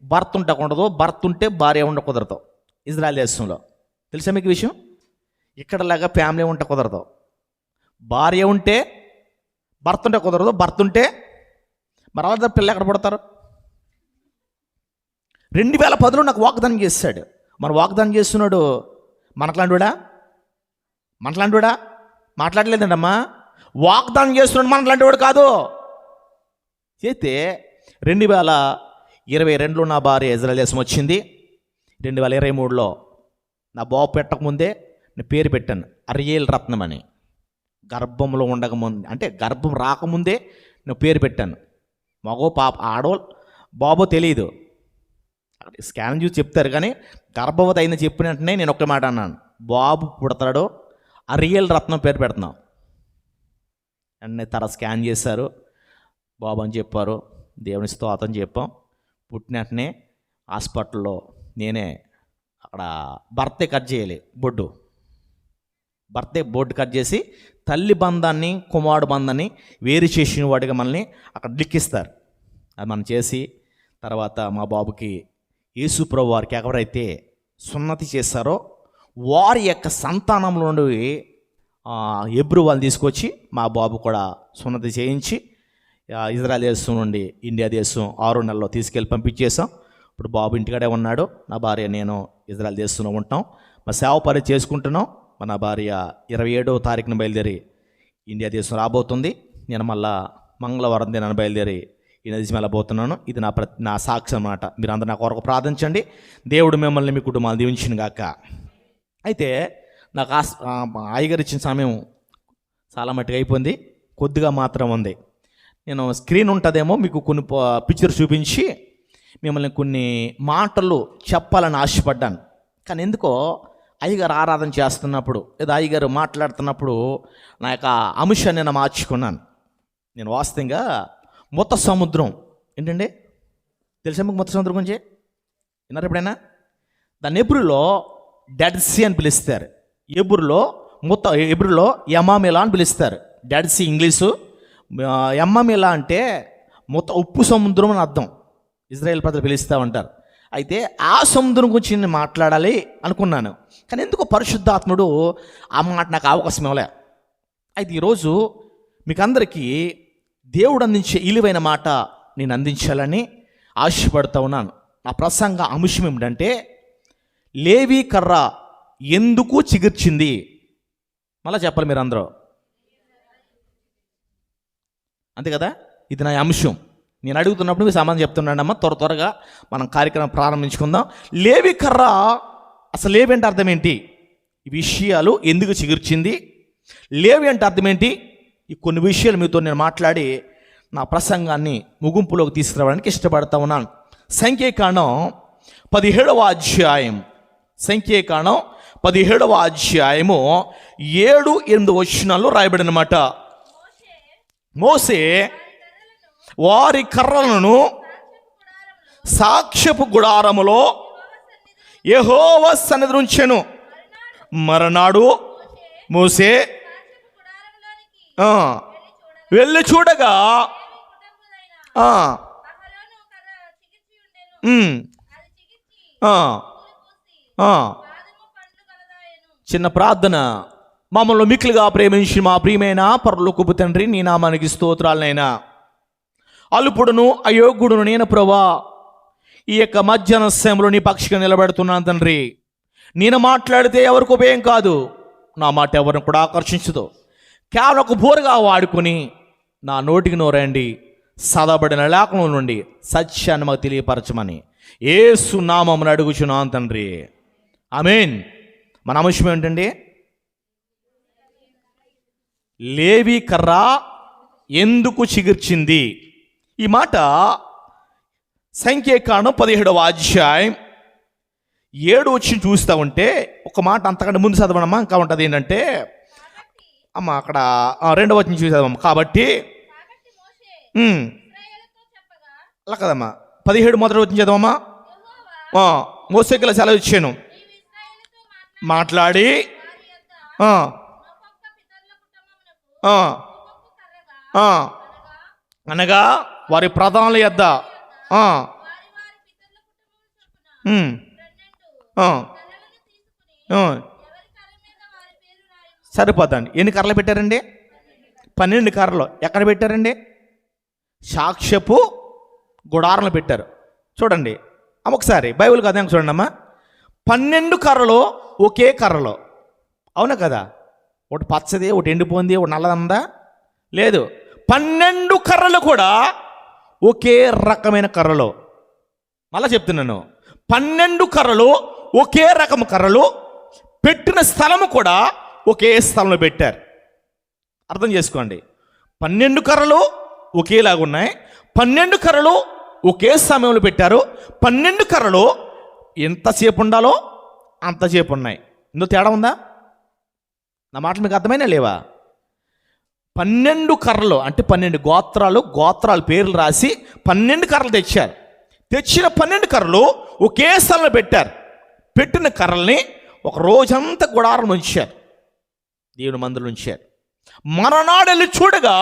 భర్త ఉండకూడదు, భర్త ఉంటే భార్య ఉండ కుదరదు ఇజ్రాయెల్ దేశంలో. తెలుసా మీకు విషయం? ఇక్కడలాగా ఫ్యామిలీ ఉంటే కుదరదు. భార్య ఉంటే భర్త ఉంటే కుదరదు, భర్త ఉంటే మరి అలా పిల్లలు ఎక్కడ పడతారు? 2010లో నాకు వాగ్దానం చేశాడు. మన వాగ్దానం చేస్తున్నాడు మనట్లాంటివాడా? మాట్లాడలేదండమ్మా. వాగ్దానం చేస్తున్నాడు మనట్లాంటివాడు కాదు. అయితే 2022లో నా భార్య ఇజ్రాయెల్ దేశం వచ్చింది. 2023లో నా బాబు పెట్టకముందే నేను పేరు పెట్టాను అరియేల్ రత్నం అని. గర్భంలో ఉండకముందే, అంటే గర్భం రాకముందే నేను పేరు పెట్టాను. మగో పాప ఆడో బాబో తెలియదు, స్కాన్ చూసి చెప్తారు. కానీ గర్భవతి అయిన చెప్పిన వెంటనే నేను ఒక్క మాట అన్నాను, బాబు పుడతాడో అరియేల్ రత్నం పేరు పెడుతున్నాం. అన్నీ స్కాన్ చేశారు, బాబు అని చెప్పారు. దేవుని స్తోత్రం చెప్పాం. పుట్టిన వెంటనే హాస్పిటల్లో నేనే అక్కడ బర్త్డే కట్ చేయాలి, బర్త్డే బోర్డు కట్ చేసి తల్లి బంధాన్ని కుమారుడు బంధాన్ని వేరు చేసిన వాడిగా మనల్ని అక్కడ లిక్కిస్తారు. అది మనం చేసి తర్వాత మా బాబుకి యేసు ప్రభు వారికి ఎవరైతే సున్నతి చేశారో వారి యొక్క సంతానంలో నుండి హెబ్రూ వాళ్ళు తీసుకొచ్చి మా బాబు కూడా సున్నతి చేయించి ఇజ్రాయెల్ దేశం నుండి ఇండియా దేశం 6 నెలల్లో తీసుకెళ్ళి పంపించేసాం. ఇప్పుడు బాబు ఇంటికాడే ఉన్నాడు. నా భార్య నేను ఇజ్రాయెల్ దేశంలో ఉంటాం. మా సేవ పని చేసుకుంటున్నాం. మన భార్య 27వ తారీఖున బయలుదేరి ఇండియా దేశం రాబోతుంది. నేను మళ్ళా మంగళవారం దినాన్ని బయలుదేరి ఈ దేశం వెళ్ళబోతున్నాను. ఇది నా సాక్షి అన్నమాట. మీరు అందరూ నా కొరకు ప్రార్థించండి. దేవుడు మిమ్మల్ని మీ కుటుంబాలు దీవించిన గాక. అయితే నాకు అయ్యగారు ఇచ్చిన సమయం చాలా మట్టుగా అయిపోయింది, కొద్దిగా మాత్రం ఉంది. నేను స్క్రీన్ ఉంటుందేమో మీకు కొన్ని పిక్చర్ చూపించి మిమ్మల్ని కొన్ని మాటలు చెప్పాలని ఆశపడ్డాను. కానీ ఎందుకో అయ్యగారు ఆరాధన చేస్తున్నప్పుడు లేదా అయ్యగారు మాట్లాడుతున్నప్పుడు నా యొక్క అంశాన్ని నేను మార్చుకున్నాను. నేను వాస్తవంగా మొత్త సముద్రం ఏంటండి తెలుసా మీకు? మొత్త సముద్రం గురించి విన్నారు ఎప్పుడైనా? దాన్ని హెబ్రూలో డెడ్ సీ అని పిలుస్తారు. హెబ్రూలో యమామిలా అని పిలుస్తారు. డెడ్ సీ ఇంగ్లీషు, యమామిలా అంటే మొత్తం ఉప్పు సముద్రం అని అర్థం. ఇజ్రాయెల్ ప్రజలు పిలుస్తూ ఉంటారు. అయితే ఆ సముద్రం గురించి నేను మాట్లాడాలి అనుకున్నాను. కానీ ఎందుకో పరిశుద్ధాత్ముడు ఆ మాట నాకు అవకాశం ఇవ్వలే. అయితే ఈరోజు మీకు అందరికీ దేవుడు అందించే ఇలువైన మాట నేను అందించాలని ఆశపడుతూ ఉన్నాను. నా ప్రసంగ అంశం ఏమిటంటే లేవి కర్ర ఎందుకు చిగుర్చింది? మళ్ళీ చెప్పాలి మీరు అందరూ, అంతే కదా? ఇది నా అంశం. నేను అడుగుతున్నప్పుడు మీరు సమాధానం చెప్తున్నాడమ్మా. త్వరగా మనం కార్యక్రమం ప్రారంభించుకుందాం. లేవి కర్ర అసలు లేవి అంటే అర్థం ఏంటి? ఈ విషయాలు ఎందుకు చిగుర్చింది, లేవి అంటే అర్థం ఏంటి? ఈ కొన్ని విషయాలు మీతో నేను మాట్లాడి నా ప్రసంగాన్ని ముగింపులోకి తీసుకురావడానికి ఇష్టపడతా ఉన్నాను. సంఖ్యాకాండం 17వ అధ్యాయం 7-8 వచనాల్లో రాయబడినమాట. మోసే వారి కర్రలను సాక్ష్యపు గుడారములో యెహోవా సన్నిధిలో ఉంచెను. మరునాడు మోసే వెళ్ళి చూడగా చిన్న ప్రార్థన. మమ్మల్ని మిక్కిలిగా ప్రేమించి మా ప్రియమైన పరలోకపు తండ్రి, నీ నామానికి స్తోత్రాలనైనా. అల్పుడును అయోగ్యుడును నేను ప్రభా ఈ యొక్క మధ్యాహ్న సమయంలో నీ పక్షిగా నిలబెడుతున్నాను తండ్రి. నేను మాట్లాడితే ఎవరికి ఉపయోగం కాదు, నా మాట ఎవరిని కూడా ఆకర్షించదు. కేవలం ఒక బోరుగా వాడుకొని నా నోటికి నోరండి చదవబడిన లేఖనం నుండి సత్యాన్ని మాకు తెలియపరచమని యేసు నామమున అడుగుచున్నాం తండ్రి, ఆమేన్. మన అంశం ఏంటండి? లేవి కర్ర ఎందుకు చిగుర్చింది? ఈ మాట సంఖ్యాకాండం 17వ అధ్యాయం 7 వచ్చి చూస్తూ ఉంటే ఒక మాట అంతకంటే ముందు చదవనమ్మా. ఇంకా ఉంటుంది ఏంటంటే అమ్మ అక్కడ 2వ వచనం చూసేదమ్మా. కాబట్టి అలా కదమ్మా, 17 మొదటి వచ్చిన చదవమ్మా. మోసేకి సెలవు ఇచ్చాను, మాట్లాడి అనగా వారి ప్రధానుల యొద్ద సరిపోతండి. ఎన్ని కర్రలు పెట్టారండి? 12 కర్రలు. ఎక్కడ పెట్టారండి? సాక్ష్యపు గుడారంలో పెట్టారు. చూడండి అమ్మ ఒకసారి బైబిల్ కదా చూడండి అమ్మా. 12 కర్రలు ఒకే కర్రలో, అవునా కదా? ఒకటి పచ్చది, ఒకటి ఎండిపోయింది, ఒకటి నల్లదందా? లేదు. 12 కర్రలు కూడా ఒకే రకమైన కర్రలు. మళ్ళా చెప్తున్నాను, 12 కర్రలు ఒకే రకం కర్రలు, పెట్టిన స్థలము కూడా ఒకే స్థలంలో పెట్టారు. అర్థం చేసుకోండి. 12 కర్రలు ఒకేలాగా ఉన్నాయి, 12 కర్రలు ఒకే సమయంలో పెట్టారు. 12 కర్రలు ఎంతసేపు ఉండాలో అంతసేపు ఉన్నాయి. ఇందులో తేడా ఉందా? నా మాటలు మీకు అర్థమైనా లేవా? 12 కర్రలు అంటే 12 గోత్రాల పేర్లు రాసి 12 కర్రలు తెచ్చారు. తెచ్చిన 12 కర్రలు ఒకే స్థలంలో పెట్టారు. పెట్టిన కర్రల్ని ఒక రోజంతా గుడారం ఉంచారు, దేవుని మందిరం ఉంచారు. మరనాడు వెళ్ళి చూడగా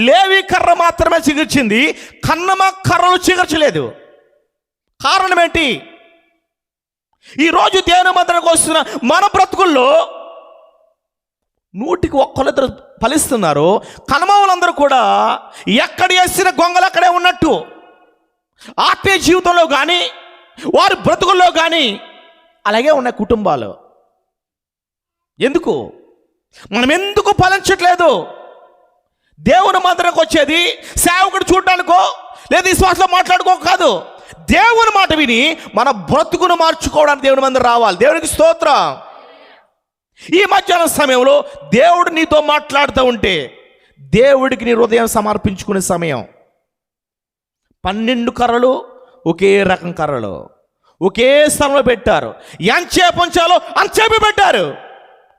లేవి కర్ర మాత్రమే చిగుర్చింది, కన్నమ కర్రలు చిగుర్చలేదు. కారణం ఏంటి? ఈరోజు దేవుని మందిరానికి వస్తున్న మన బ్రతుకుల్లో 100కి 1 ఫలిస్తున్నారు. కనమవులందరూ కూడా ఎక్కడ వేసిన గొంగలు అక్కడే ఉన్నట్టు. ఆత్మీయ జీవితంలో కానీ వారి బ్రతుకుల్లో కానీ అలాగే ఉన్నాయి కుటుంబాలు. ఎందుకు మనం ఎందుకు ఫలించట్లేదు? దేవుని మందిరానికి వచ్చేది సేవకుడు చూడడానికో లేదా విశ్వాసంలో మాట్లాడుకో కాదు. దేవుని మాట విని మన బ్రతుకును మార్చుకోవడానికి దేవుని మందిరం రావాలి. దేవునికి స్తోత్రం. ఈ మధ్యాహ్నం సమయంలో దేవుడు నీతో మాట్లాడుతూ ఉంటే దేవుడికి నీ హృదయం సమర్పించుకునే సమయం. 12 కర్రలు ఒకే రకం కర్రలు ఒకే స్థలంలో పెట్టారు. ఎంతసేపు ఉంచాలో అంతసేపు పెట్టారు,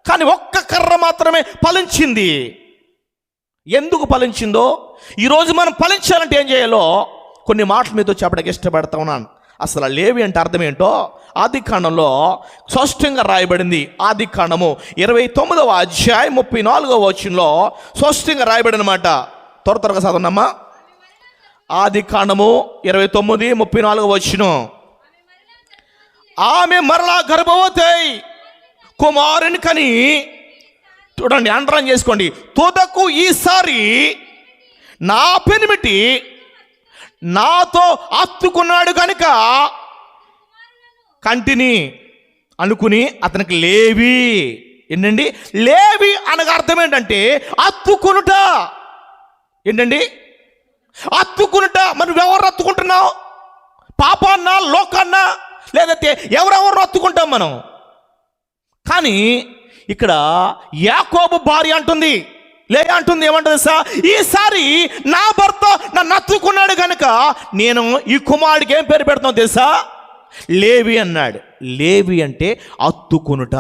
కానీ ఒక్క కర్ర మాత్రమే ఫలించింది. ఎందుకు ఫలించిందో, ఈరోజు మనం ఫలించాలంటే ఏం చేయాలో కొన్ని మాటలు మీతో చెప్పడానికి ఇష్టపడతా ఉన్నాను. అసలు లేవి అంటే అర్థం ఏంటో ఆదికాండంలో స్పష్టంగా రాయబడింది. ఆదికాండము 29వ అధ్యాయం 34వ వచనంలో స్పష్టంగా రాయబడిన మాట. త్వరగా చదవనమ్మా. ఆదికాండము 29:34 వచనం. ఆమె మరలా గర్భవతి కుమారుని కని, చూడండి అండర్లైన్ చేసుకోండి, తుదకు ఈసారి నా పెనిమిటి నాతో అత్తుకున్నాడు కనుక కంటిని అనుకుని అతనికి లేవి. ఏంటండి లేవి అనగా అర్థం ఏంటంటే అత్తుకునుట. ఏంటండి అత్తుకునుట. మరి ఎవరు అత్తుకుంటున్నావు? పాపాన్నా, లోకాన్నా, లేదంటే ఎవరెవరు అత్తుకుంటాం మనం? కానీ ఇక్కడ యాకోబు భార్య అంటుంది, లేక అంటుంది ఏమంటుంది సార్, ఈసారి నా భర్త నన్ను అత్తుకున్నాడు కనుక నేను ఈ కుమారుడికి ఏం పేరు పెడతాను తెలుసా? లేవి అన్నాడు. లేవి అంటే అత్తుకునుట.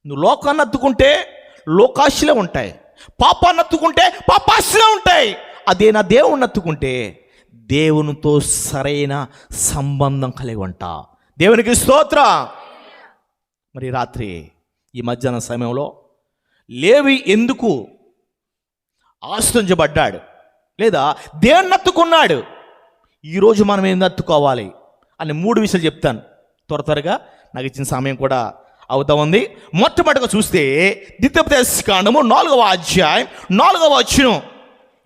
నువ్వు లోకాన్ని అత్తుకుంటే లోకాశలే ఉంటాయి, పాపాన్ని అత్తుకుంటే పాపాశలే ఉంటాయి. అదే నా దేవుణ్ణి అత్తుకుంటే దేవునితో సరైన సంబంధం కలిగి ఉంటా. దేవునికి స్తోత్రం. మరి రాత్రి ఈ మధ్యాహ్నం సమయంలో లేవి ఎందుకు ఆశ్రయించబడ్డాడు లేదా దేన్ని అత్తుకున్నాడు, ఈరోజు మనం ఏం అత్తుకోవాలి అని 3 విషయాలు చెప్తాను. త్వరగా నాకు ఇచ్చిన సమయం కూడా అవుతా ఉంది. మొట్టమొదటిగా చూస్తే ద్వితీయోపదేశకాండము 4వ అధ్యాయం 4వ వచనం.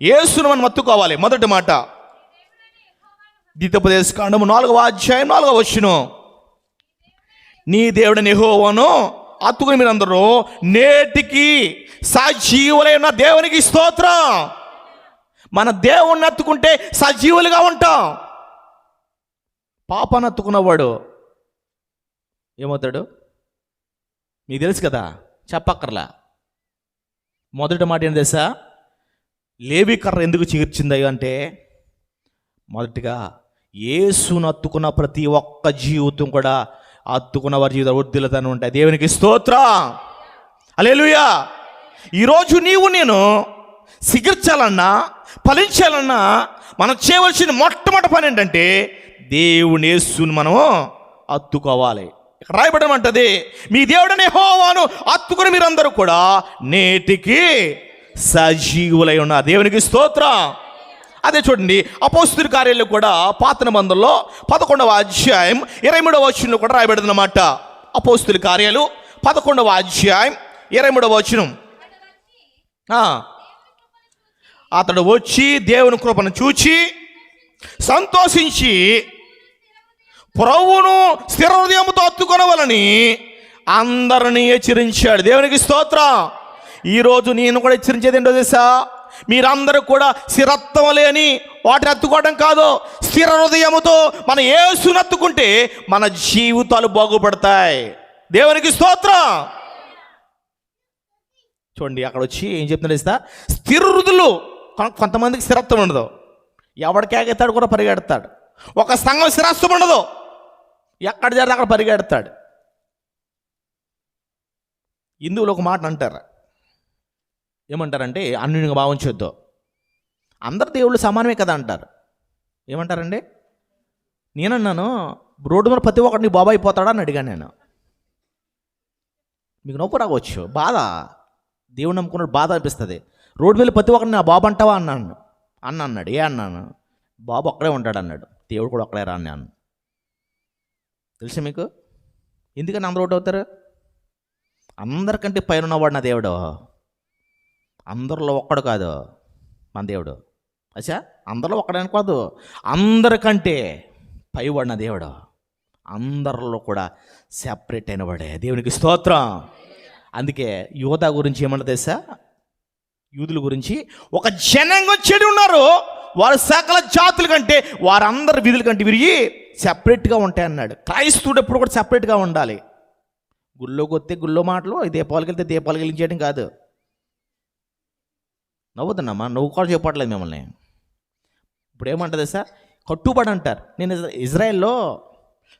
యేసును మనం అత్తుకోవాలి. మొదటి మాట ద్వితీయోపదేశకాండము 4వ అధ్యాయం 4వ వచనం. నీ దేవుడైన యెహోవాను అత్తుకుని మీరందరూ నేటికి సజీవులైన దేవునికి స్తోత్రం. మన దేవుణ్ణి ఎత్తుకుంటే సజీవులుగా ఉంటాం. పాపాన్ని ఎత్తుకున్నవాడు ఏమవుతాడు? మీకు తెలుసు కదా, చెప్పక్కర్లా. మొదటి మాట ఏంటి తెలుసా? లేవి కర్ర ఎందుకు చీర్చింది అంటే, మొదటిగా యేసును అత్తుకున్న ప్రతి ఒక్క జీవితం కూడా అత్తుకున్న వారి జీవితం వృద్ధిలతను ఉంటాయి. దేవునికి స్తోత్రం, హల్లెలూయా. ఈరోజు నీవు నేను సిగిర్చాలన్నా ఫలించాలన్నా మనం చేయవలసిన మొట్టమొదటి పని ఏంటంటే దేవుని యేసుని మనం అత్తుకోవాలి. ఇక్కడ రాయబడడం అంటది, మీ దేవుడనే యెహోవాను అత్తుకుని మీరందరూ కూడా నేటికి సజీవులై ఉన్నారు. దేవునికి స్తోత్రం. అదే చూడండి, అపోస్తలుల కార్యాలు కూడా పాత నిబంధనలో 11వ అధ్యాయం 23వ వచనంలో కూడా రాయబడింది అన్నమాట. అపోస్తలుల కార్యాలు 11వ అధ్యాయం 23వ వచనం. అతడు వచ్చి దేవుని కృపను చూచి సంతోషించి ప్రభువును స్థిర హృదయముతో అత్తుకొనవలని అందరినీ హెచ్చరించాడు. దేవునికి స్తోత్రం. ఈరోజు నేను కూడా హెచ్చరించేది ఏంటో తెలుసా? మీరందరూ కూడా స్థిరత్వం లేని వాటిని అత్తుకోవడం కాదు, స్థిర హృదయముతో మన యేసుని అత్తుకుంటే మన జీవితాలు బాగుపడతాయి. దేవునికి స్తోత్రం. చూడండి, అక్కడ వచ్చి ఏం చెప్తున్నా తెలుసా? స్థిర హృదయులు. కొంతమందికి స్థిరత్వం ఉండదు, ఎవడికేగెత్తాడు కూడా పరిగెడతాడు. ఒక సంఘం స్థిరత్వం ఉండదు, ఎక్కడ జరిగితే అక్కడ పరిగెడతాడు. హిందువులు ఒక మాట అంటారు, ఏమంటారంటే అన్యునిగా భావించొద్దు, అందరు దేవుళ్ళు సమానమే కదా అంటారు. ఏమంటారండి? నేనన్నాను, రోడ్డు మీద ప్రతి ఒక్కటి నీ బాబా అయిపోతాడా అని అడిగాను నేను. మీకు నొప్పి రావచ్చు, బాధ, దేవుడు నమ్ముకున్నాడు, బాధ అనిపిస్తుంది. రోడ్డు మీద ప్రతి ఒక్కరిని నా బాబు అంటావా అన్నాడు. ఏ అన్నాను? బాబు ఒక్కడే ఉంటాడు అన్నాడు. దేవుడు కూడా ఒక్కడే రా అన్నాను. తెలుసా మీకు ఎందుకని అందరూ ఒకటి అవుతారు? అందరికంటే పైన ఉన్నవాడు నా దేవుడు, అందరిలో ఒక్కడు కాదు మన దేవుడు. అచ్చా, అందరిలో ఒక్కడే అనుకోదు, అందరికంటే పైవాడు నా దేవుడు, అందరిలో కూడా సెపరేట్ అయిన వాడే. దేవునికి స్తోత్రం. అందుకే యోధా గురించి ఏమన్నా తెలుసా? యూదుల గురించి ఒక జనాంగం చెడి ఉన్నారు, వారు సకల జాతుల కంటే వారందరి విధుల కంటే విరిగి సెపరేట్గా ఉంటాయి అన్నాడు. క్రైస్తవుడు ఎప్పుడు కూడా సెపరేట్గా ఉండాలి. గుళ్ళోకి వస్తే గుళ్ళో మాటలు, దీపావళికి వెళ్తే దీపావళికి వెలిగించేయడం కాదు. నవ్వుతున్నామా? నువ్వు కూడా చెప్పట్లేదు మిమ్మల్ని. ఇప్పుడు ఏమంటుంది సార్? కట్టుబడి అంటారు. నేను ఇజ్రాయెల్లో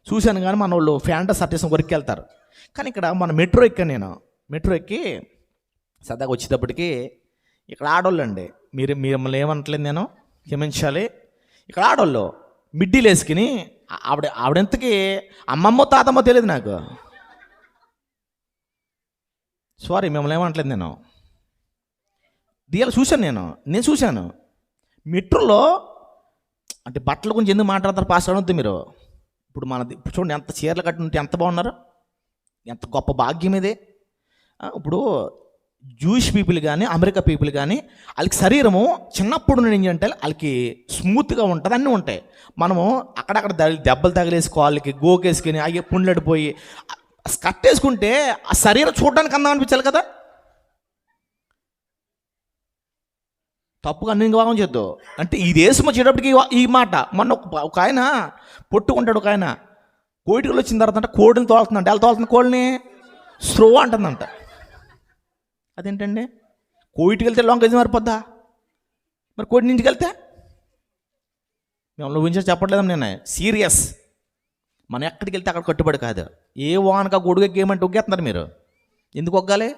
చూశాను, కానీ మన వాళ్ళు ఫ్యాంటా సర్టీసం కొరికి వెళ్తారు. కానీ ఇక్కడ మన మెట్రో ఎక్కాను నేను. మెట్రో ఎక్కి సరదాగా వచ్చేటప్పటికి ఇక్కడ ఆడోళ్ళు అండి, మిమ్మల్ని ఏమనట్లేదు, నేను క్షమించాలి. ఇక్కడ ఆడోళ్ళు మిడ్డీలు వేసుకుని, ఆవిడెంతకి అమ్మమ్మో తాతమ్మో తెలియదు నాకు, సారీ మిమ్మల్ని ఏమనట్లేదు. నేను దియాలు చూశాను, నేను చూశాను మెట్రోలో. అంటే బట్టల గురించి ఎందుకు మాట్లాడతారు పాస్ అనొద్దు మీరు. ఇప్పుడు చూడండి, ఎంత చీరలు కట్టినట్టు ఎంత బాగున్నారు, ఎంత గొప్ప భాగ్యం ఇది. ఇప్పుడు జూయిష్ పీపుల్ కానీ అమెరికా పీపుల్ కానీ వాళ్ళకి శరీరము చిన్నప్పుడు నుండి ఏంటంటే వాళ్ళకి స్మూత్గా ఉంటుంది, అన్నీ ఉంటాయి. మనము అక్కడక్కడ దెబ్బలు తగిలేసి కాళ్ళకి గోకేసుకుని అయ్యే పుండ్లడిపోయి స్కర్ట్ వేసుకుంటే ఆ శరీరం చూడడానికి అందం అనిపించాలి కదా. తప్పుగా అన్ని భాగం చేద్దు. అంటే ఈ దేశం వచ్చేటప్పటికి ఈ మాట, మొన్న ఒక ఆయన పొట్టుకుంటాడు, ఒక ఆయన కోయిటికలు వచ్చిన తర్వాత అంటే కోడిని తోలుతుందంట. ఎలా తోలుతుంది కోడిని? స్లో అంటుందంట. అదేంటండి, కోయిటికి వెళ్తే లాంగ్ గేజ్ మారిపోద్దా? మరి కోడి ఇంటికి వెళ్తే మేము ఊహించి చెప్పట్లేదాం, నేను సీరియస్. మనం ఎక్కడికి వెళ్తే అక్కడ కట్టుబడి కాదు. ఏ వానక గొడుగు గేమంటే ఒగ్గేస్తున్నారు మీరు. ఎందుకు ఒగ్గాలి?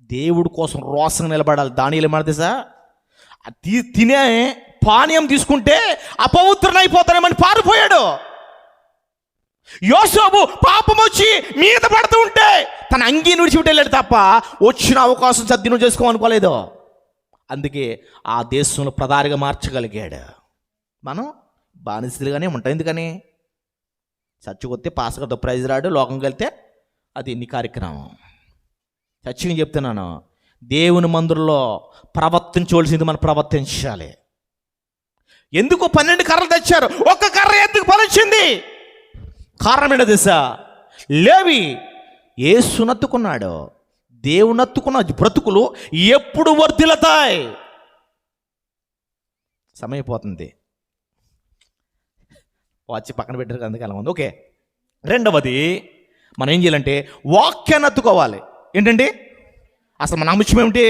దేవుడి కోసం రోసంగా నిలబడాలి. దానిలో ఏమన్నది సార్? తినే పానీయం తీసుకుంటే అపవిత్రునైపోతానేమని పారిపోయాడు. యోసేపు పాపం వచ్చి మీద పడుతూ ఉంటే తన అంగీ విడిచిపెట్టి వెళ్ళాడు తప్ప వచ్చిన అవకాశం సద్వినియోగం చేసుకోమనుకోలేదు. అందుకే ఆ దేశంలో ప్రధానిగా మార్చగలిగాడు. మనం బానిసలుగానే ఉంటాం. ఎందుకని? చచ్చిపోతే పాస్గా ప్రైజ్ రాడు, లోకంకి వెళ్తే అది నీ కార్యక్రమం. సత్యంగా చెప్తున్నాను, దేవుని మందిరంలో ప్రవర్తించవలసింది మనం ప్రవర్తించాలి. ఎందుకు 12 కర్రలు తెచ్చారు? ఒక్క కర్ర ఎందుకు ఫలించింది? కారణం ఏంటో తెలుసా? లేవి యేసును అత్తుకున్నాడు. దేవుని హత్తుకున్న బ్రతుకులు ఎప్పుడు వర్ధిల్లుతాయి? సమయం అయిపోతుంది, వాచి పక్కన పెట్టారు అందుకే అలా ఉంది. ఓకే, రెండవది మనం ఏం చేయాలంటే వాక్యాన్ని హత్తుకోవాలి. ఏంటండి అసలు మన అంశం ఏమిటి?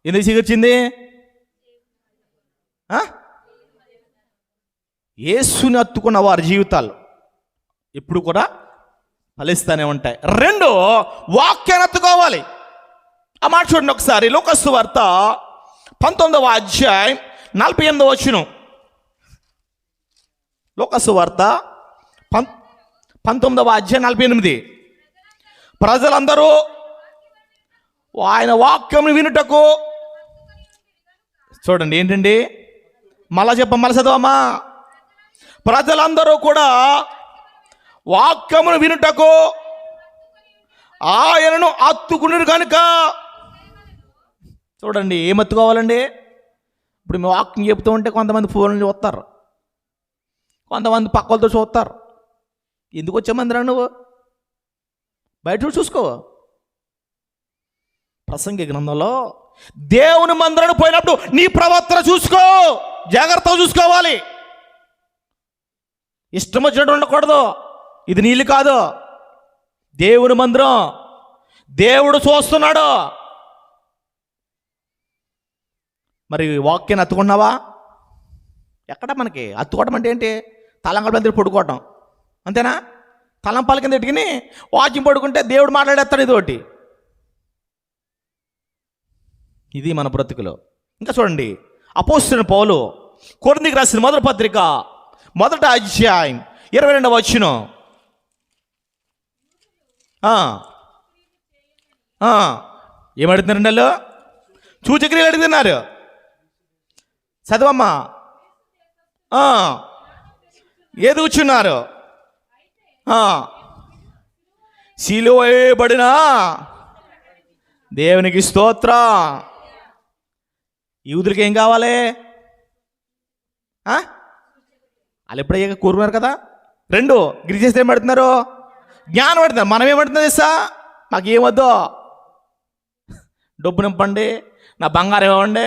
ఎందుకు చిగుర్చింది? యేసుని హత్తుకున్న వారి జీవితాలు ఎప్పుడు కూడా ఫలిస్తూనే ఉంటాయి. రెండు, వాక్యాన్ని హత్తుకోవాలి. ఆ మాట చూడండి ఒకసారి, లూకా సువార్త 19వ అధ్యాయం 48వ వచనం. లూకా సువార్త 19వ అధ్యాయం 48. ప్రజలందరూ ఆయన వాక్యం వినుటకు, చూడండి ఏంటండి, మళ్ళా చదవమ్మా. ప్రజలందరూ కూడా వాక్యమును వినుటకు ఆయనను హత్తుకున్నారు కనుక. చూడండి ఏం హత్తుకోవాలండి? ఇప్పుడు మేము వాక్యం చెప్తూ ఉంటే కొంతమంది ఫోన్లు చూస్తారు, కొంతమంది పక్కలతో చూస్తారు. ఎందుకు వచ్చామందిరా నువ్వు? బయట చూసుకో. ప్రసంగి గ్రంథంలో దేవుని మందిరానికి పోయినప్పుడు నీ ప్రవర్తన చూసుకో, జాగ్రత్తగా చూసుకోవాలి. ఇష్టం వచ్చినట్టు ఉండకూడదు. ఇది నీళ్ళు కాదు, దేవుని మందిరం, దేవుడు చూస్తున్నాడు. మరి వాక్యాన్ని హత్తుకున్నావా? ఎక్కడ మనకి హత్తుకోవడం అంటే ఏంటి? తలంకాల కింద పడుకోవటం అంతేనా? తలంపాల కింద ఎట్టుకుని వాక్యం పడుకుంటే దేవుడు మాట్లాడేస్తాడు ఇదోటి. ఇది మన బ్రతుకులో. ఇంకా చూడండి, అపోస్తలుడైన పౌలు కొరింథీయులకు రాసిన మొదటి పత్రిక 1వ అధ్యాయం 22వ వచనం. ఏమడుతున్నారండి వాళ్ళు? సూచక్రియలు అడుగుతున్నారు. చదవమ్మా. ఏది కూర్చున్నారు? సిలువ వేయబడిన దేవునికి స్తోత్రం. యూదులకి ఏం కావాలి? వాళ్ళు ఎప్పుడయ్యాక కోరుకున్నారు కదా. రెండు, గిరిచేస్తే ఏం పడుతున్నారు? జ్ఞానం పడుతున్నారు. మనం ఏమంటున్నాం తెలుసా? మాకు ఏమొద్దు, డబ్బు నింపండి, నా బంగారం ఇవ్వండి,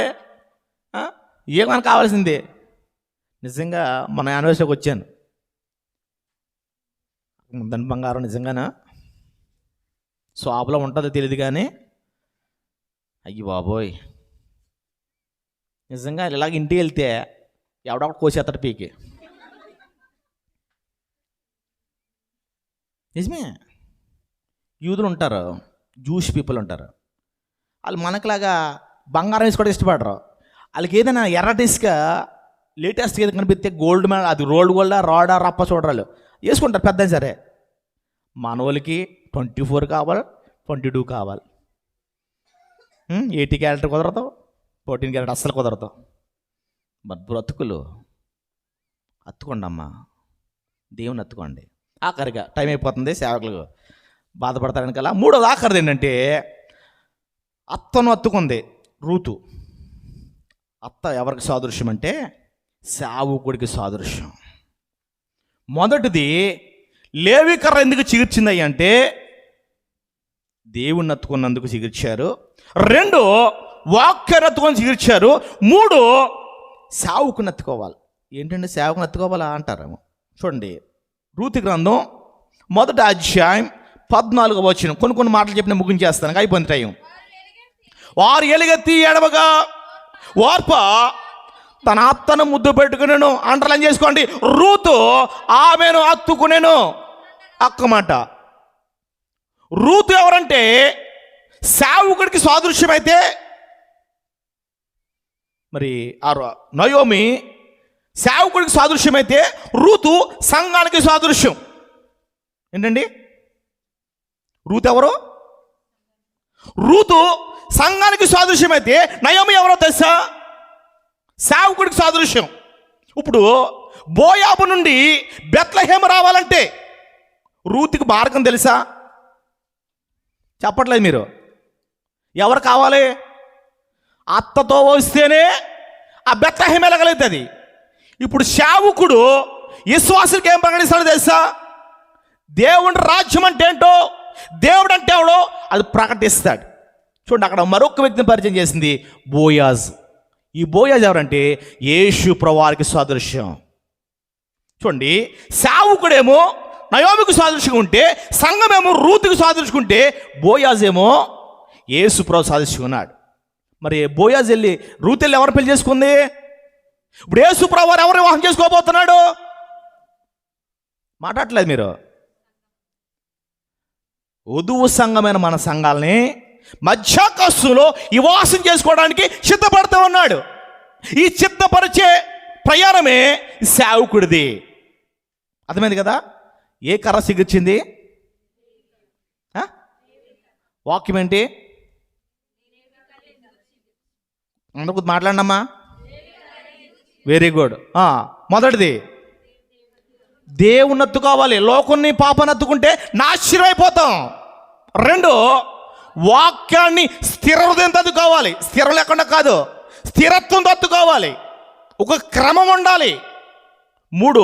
ఏమని కావాల్సింది. నిజంగా మన యానివర్సరీకి వచ్చాను, దాని బంగారం నిజంగానా షాపులో ఉంటుందో తెలియదు కానీ అయ్యి బాబోయ్, నిజంగా ఇలాగ ఇంటికి వెళ్తే ఎవడొకటి కోసేస్తాడు పీకి. నిజమే, యూదులు ఉంటారు, జూష్ పీపుల్ ఉంటారు, వాళ్ళు మనకులాగా బంగారం వేసుకోవడం ఇష్టపడరు. వాళ్ళకి ఏదైనా ఎర్రటిస్గా లేటెస్ట్గా ఏది కనిపిస్తే గోల్డ్ మీద, అది రోల్డ్ గోల్డా రాడా రప్ప చూడరాలు వేసుకుంటారు పెద్ద. సరే, మన వాళ్ళకి 24 కావాలి, 22 కావాలి, 80 క్యారెట్ కుదరదు, 14 క్యారెట్ అస్సలు కుదరదు. మరి బ్రతుకులు హత్తుకోండి అమ్మా, దేవుని హత్తుకోండి. ఆఖరిగా టైం అయిపోతుంది, సేవకులు బాధపడతారని కల్లా. మూడోది ఆఖరిది ఏంటంటే, అత్తను హత్తుకుంది రూతు. అత్త ఎవరికి సాదృశ్యం అంటే సేవకుడికి సాదృశ్యం. మొదటిది, లేవికర్ర ఎందుకు చిగిర్చింది అంటే దేవుణ్ణి హత్తుకున్నందుకు చిగిర్చారు. రెండు, వాక్యాన్ని హత్తుకొని చిగిర్చారు. మూడు, సేవకుని హత్తుకోవాలి. ఏంటంటే సేవకుని హత్తుకోవాలా అంటారేమో. చూడండి, రూతు గ్రంథం 1వ అధ్యాయం 14వ వచనం. కొన్ని మాటలు చెప్పిన ముగించేస్తాను, అయిపోయింది టైం. వారు ఎలుగెత్తి ఎడవగా వార్ప తన అత్తను ముద్దు పెట్టుకునేను. అండర్లైన్ చేసుకోండి, రూతు ఆమెను హత్తుకునేను. అక్కమాట. రూతు ఎవరంటే సేవకుడికి సాదృశ్యమైతే, మరి నయోమి సేవకుడికి సాదృశ్యమైతే, రూతు సంఘానికి సాదృశ్యం. ఏంటండి రూతు ఎవరు? రూతు సంఘానికి సాదృశ్యమైతే నయోమి ఎవరో తెలుసా? సేవకుడికి సాదృశ్యం. ఇప్పుడు బోయాబు నుండి బెత్లెహేము రావాలంటే రూతుకి మార్గం తెలుసా? చెప్పట్లేదు మీరు. ఎవరు కావాలి? అత్తతో వస్తేనే ఆ బెత్లెహేము వెళ్ళగలుగుతుంది. ఇప్పుడు సేవకుడు విశ్వాసులకు ఏం ప్రకటిస్తాడో తెలుసా? దేవుని రాజ్యం అంటే ఏంటో, దేవుడు అంటే ఎవడో అది ప్రకటిస్తాడు. చూడండి, అక్కడ మరొక వ్యక్తిని పరిచయం చేసింది బోయాజ్. ఈ బోయాజ్ ఎవరంటే యేసు ప్రభువారికి సాదృశ్యం. చూడండి, సేవకుడేమో నయోమికి సాదృశ్యంగా ఉంటే, సంఘమేమో రూతుకి సాదృశ్యంగా, బోయాజ్ ఏమో యేసు ప్రభు సాదృశ్యంగా ఉన్నాడు. మరి బోయాజ్ వెళ్ళి రూత్ వెళ్ళి ఎవరు పెళ్లి చేసుకుంది? ఇప్పుడు యేసు ప్రభు వారు ఎవరు వివాహం చేసుకోబోతున్నాడు? మాట్లాడలేదు మీరు. వధువు సంఘమైన మన సంఘాలని మధ్యాకాశంలో ఈ వాసం చేసుకోవడానికి సిద్ధపడుతూ ఉన్నాడు. ఈ సిద్ధపరిచే ప్రయాణమే సేవకుడిది. అర్థమైంది కదా? ఏ కర్ర సిగిర్చింది? వాక్యం ఏంటి? అందుకు మాట్లాడమ్మా. Very good. మొదటిది దేవుని ఎత్తుకోవాలి. లోకాన్ని పాపాన్ని ఎత్తుకుంటే నాశనం అయిపోతాం. రెండు, వాక్యాన్ని స్థిర హృదయంతో ఎత్తుకోవాలి. స్థిరం లేకుండా కాదు, స్థిరత్వంతో ఎత్తుకోవాలి. ఒక క్రమం ఉండాలి. మూడు,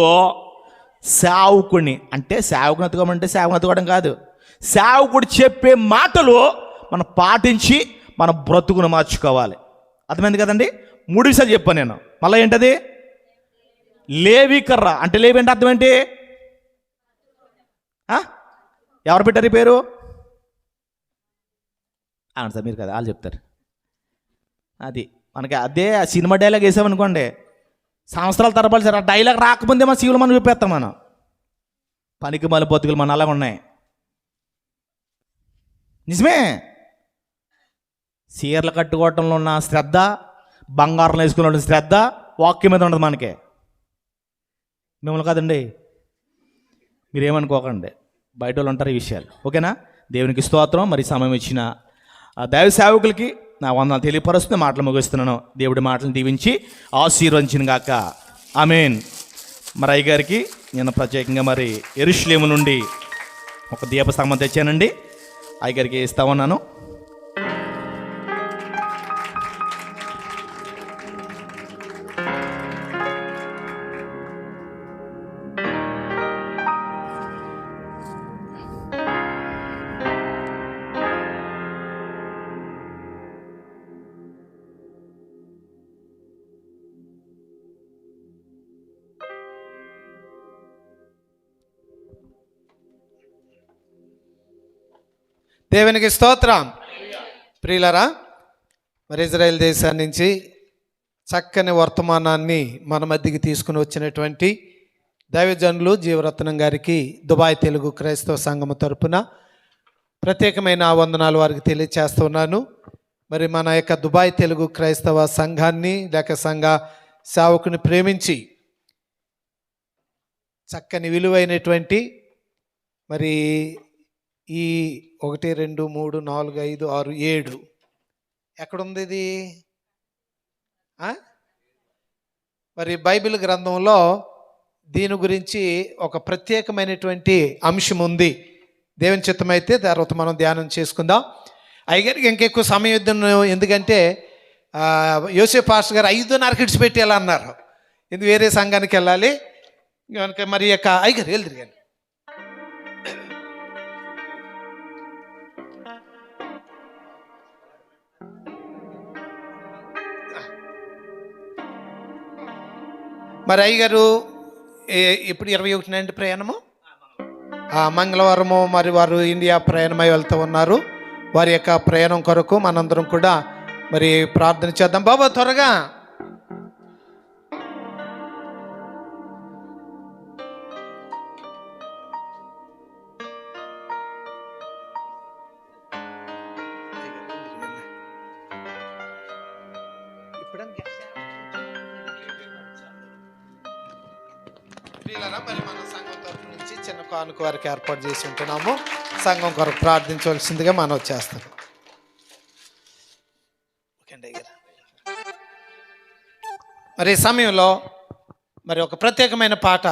సేవకుడిని అంటే సేవకుని ఎత్తుకోమంటే సేవకుని ఎత్తుకోవడం కాదు, సేవకుడు చెప్పే మాటలు మనం పాటించి మన బ్రతుకును మార్చుకోవాలి. అర్థమైంది కదండి? 3 విషయాలు చెప్పాను నేను. మళ్ళీ ఏంటది? లేవి కర్ర అంటే లేవి అంటే అర్థం ఏంటి? ఎవరు పెట్టారు ఈ పేరు? అవును సార్, మీరు కదా, వాళ్ళు చెప్తారు. అది మనకి అదే సినిమా డైలాగ్ వేసామనుకోండి, సంవత్సరాల తరబడి సార్ ఆ డైలాగ్ రాకముందే మన సీవులు మనం చూపేస్తాం. మనం పనికి మళ్ళీ బతుకులు మన అలాగ ఉన్నాయి. నిజమే. చీరలు కట్టుకోవటంలో ఉన్న శ్రద్ధ, బంగారం వేసుకునే శ్రద్ధ వాక్యం మీద ఉండదు మనకి. మిమ్మల్ని కాదండి, మీరేమనుకోకండి, బయట వాళ్ళు ఉంటారు ఈ విషయాలు. ఓకేనా? దేవునికి స్తోత్రం. మరి సమయం ఇచ్చిన దైవ సేవకులకి నా వందనాలు తెలియపరుస్తూ మాటలు ముగిస్తున్నాను. దేవుడి మాటలను దీవించి ఆశీర్వదించిన గాక. ఆమేన్. మరి అయ్యగారికి నేను ప్రత్యేకంగా మరి యెరూషలేము నుండి ఒక దీపస్తంభం తెచ్చానండి. అయ్యగారికి ఇస్తా ఉన్నాను. దేవునికి స్తోత్రం. ప్రియులరా, మరి ఇజ్రాయెల్ దేశం నుంచి చక్కని వర్తమానాన్ని మన మధ్యకి తీసుకుని వచ్చినటువంటి దైవజనులు జీవరత్నం గారికి దుబాయ్ తెలుగు క్రైస్తవ సంఘం తరపున ప్రత్యేకమైన వందనాలు వారికి తెలియచేస్తున్నాను. మరి మన యొక్క దుబాయ్ తెలుగు క్రైస్తవ సంఘాన్ని లేక సంఘ సేవకుని ప్రేమించి చక్కని విలువైనటువంటి మరి ఈ 1 2 3 4 5 6 7 ఎక్కడుంది ఇది? మరి బైబిల్ గ్రంథంలో దీని గురించి ఒక ప్రత్యేకమైనటువంటి అంశం ఉంది. దేవుని చిత్తమైతే తర్వాత మనం ధ్యానం చేసుకుందాం. అయ్యగారికి ఇంకెక్కువ సమయం ఇద్దాం, ఎందుకంటే యోసేఫ్ పాస్టర్ గారు 5:30 ఇడిచిపెట్టి వెళ్ళాలన్నారు. ఇది వేరే సంఘానికి వెళ్ళాలి కనుక మరి యొక్క అయ్యగారు వెళ్ళిరిగాను. మరి అయ్యగారు ఇప్పుడు 21 ప్రయాణము, మంగళవారము మరి వారు ఇండియా ప్రయాణమై వెళ్తూ ఉన్నారు. వారి యొక్క ప్రయాణం కొరకు మనందరం కూడా మరి ప్రార్థన చేద్దాం. బాబా త్వరగా. మరి మన సంఘం తరఫు నుంచి చిన్న కానుక వారికి ఏర్పాటు చేసి ఉంటున్నాము. సంఘం కొరకు ప్రార్థించవలసిందిగా మనం వచ్చేస్తాం. మరి ఈ సమయంలో మరి ఒక ప్రత్యేకమైన పాట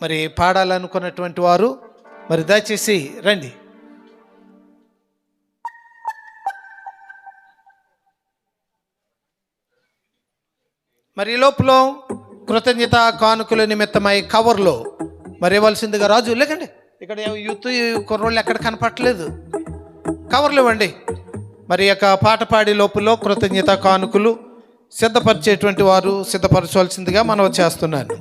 మరి పాడాలనుకున్నటువంటి వారు మరి దయచేసి రండి. మరి ఈ లోపల కృతజ్ఞత కానుకల నిమిత్తమై కవర్లో మరి ఇవ్వాల్సిందిగా రాజు లేకండి, ఇక్కడ యూత్ కుర్రోళ్ళు ఎక్కడ కనపట్టలేదు, కవర్లు ఇవ్వండి. మరి యొక్క పాట పాడి లోపల కృతజ్ఞత కానుకలు సిద్ధపరిచేటువంటి వారు సిద్ధపరచవలసిందిగా మనం చేస్తున్నాను.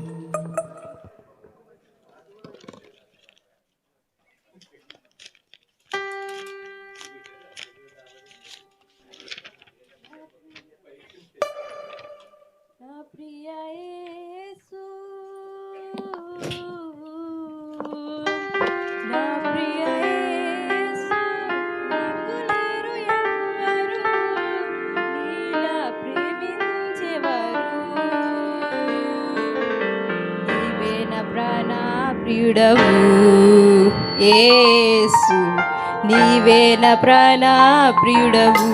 ప్రియుడవు యేసు, నీవే నా ప్రాణ ప్రియుడవు.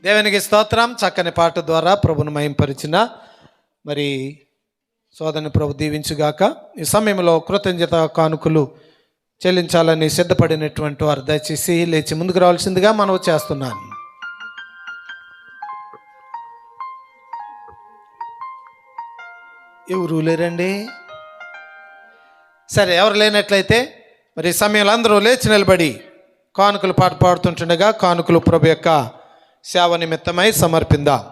దేవునికి స్తోత్రం. చక్కని పాట ద్వారా ప్రభును మహింపరిచిన మరి సోదరుని ప్రభు దీవించుగాక. ఈ సమయంలో కృతజ్ఞత కానుకలు చెల్లించాలని సిద్ధపడినటువంటి వారు దయచేసి లేచి ముందుకు రావాల్సిందిగా మనవి చేస్తున్నాను. ఎవరు లేరండి? సరే, ఎవరు లేనట్లయితే మరి ఈ సమయంలో అందరూ లేచి నిలబడి కానుకలు పాట పాడుతుంటుండగా కానుకలు ప్రభు యొక్క సేవ నిమిత్తమై సమర్పిందాం.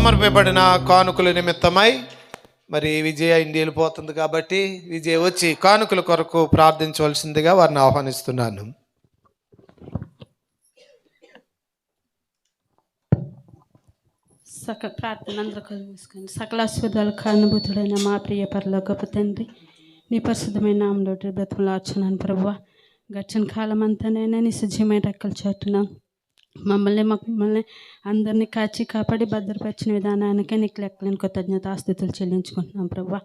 సమర్పించబడిన కానుకల నిమిత్తమై మరి విజయ ఇండియా వెళ్ళిపోతుంది కాబట్టి విజయ్ వచ్చి కానుకల కొరకు ప్రార్థించవలసిందిగా వారిని ఆహ్వానిస్తున్నాను. ప్రార్థన అందరూ కలుగుసుకొని సకల ఆశీర్వాదాలు కారణభూతుడైన మా ప్రియ పరలోకపు తండ్రి, నీ పరిశుద్ధమైన నామములో బ్రతుకులార్చున్నాను ప్రభువా. గడిచిన కాలం అంతానైనా నీ సజీవమైన రెక్కల చాటున మమ్మల్ని అందరినీ కాచి కాపాడి భద్రపరిచిన విధానానికే నీకు లెక్కలేని కృతజ్ఞతాస్తుతులు చెల్లించుకుంటున్నాం ప్రభువా.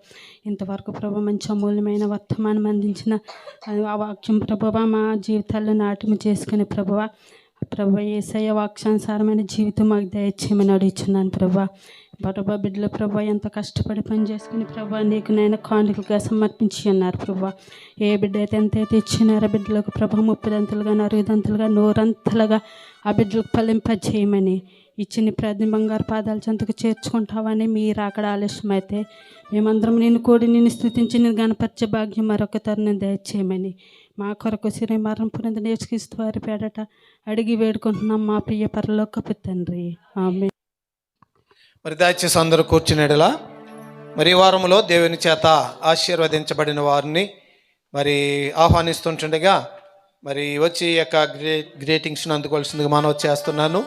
ఇంతవరకు ప్రభు మంచి అమూల్యమైన వర్తమానం అందించిన ఆ వాక్యం ప్రభువా మా జీవితాల్లో నాట్యం చేసుకుని ప్రభువా యేసయ్య వాక్యానుసారమైన జీవితం మాకు దయచేయమని అడుగుతున్నాను ప్రభా. బిడ్డలు ప్రభా ఎంతో కష్టపడి పని చేసుకుని ప్రభా నీకు నేను కానుకలుగా సమర్పించి ఉన్నారు ప్రభా. ఏ బిడ్డ అయితే ఎంతైతే ఇచ్చినారో బిడ్డలకు ప్రభా 30 40 100 ఆ బిడ్డలకు ఫలింపజేయమని ఇచ్చిన ప్రతి బంగారు పాదాల చెంతకు చేర్చుకుంటావని మీరు అక్కడ ఆలస్యమైతే మేమందరం నిన్ను కూడి నిన్ను స్తుతించి నేను గణపరిచే భాగ్యం మరొక తరుణం దయచేయమని మా కొరకు శ్రీమరణం పునీత యేసుక్రీస్తు వారి పేడట అడిగి వేడుకుంటున్నాం మా ప్రియ పరలోకపు తండ్రి, ఆమేన్. మరి దయచేసి అందరూ కూర్చునేలా మరి ఈ వారంలో దేవుని చేత ఆశీర్వదించబడిన వారిని మరి ఆహ్వానిస్తుంటుండగా మరి వచ్చి ఈ యొక్క గ్రేటింగ్స్ను అందుకోవాల్సిందిగా మనం చేస్తున్నాను.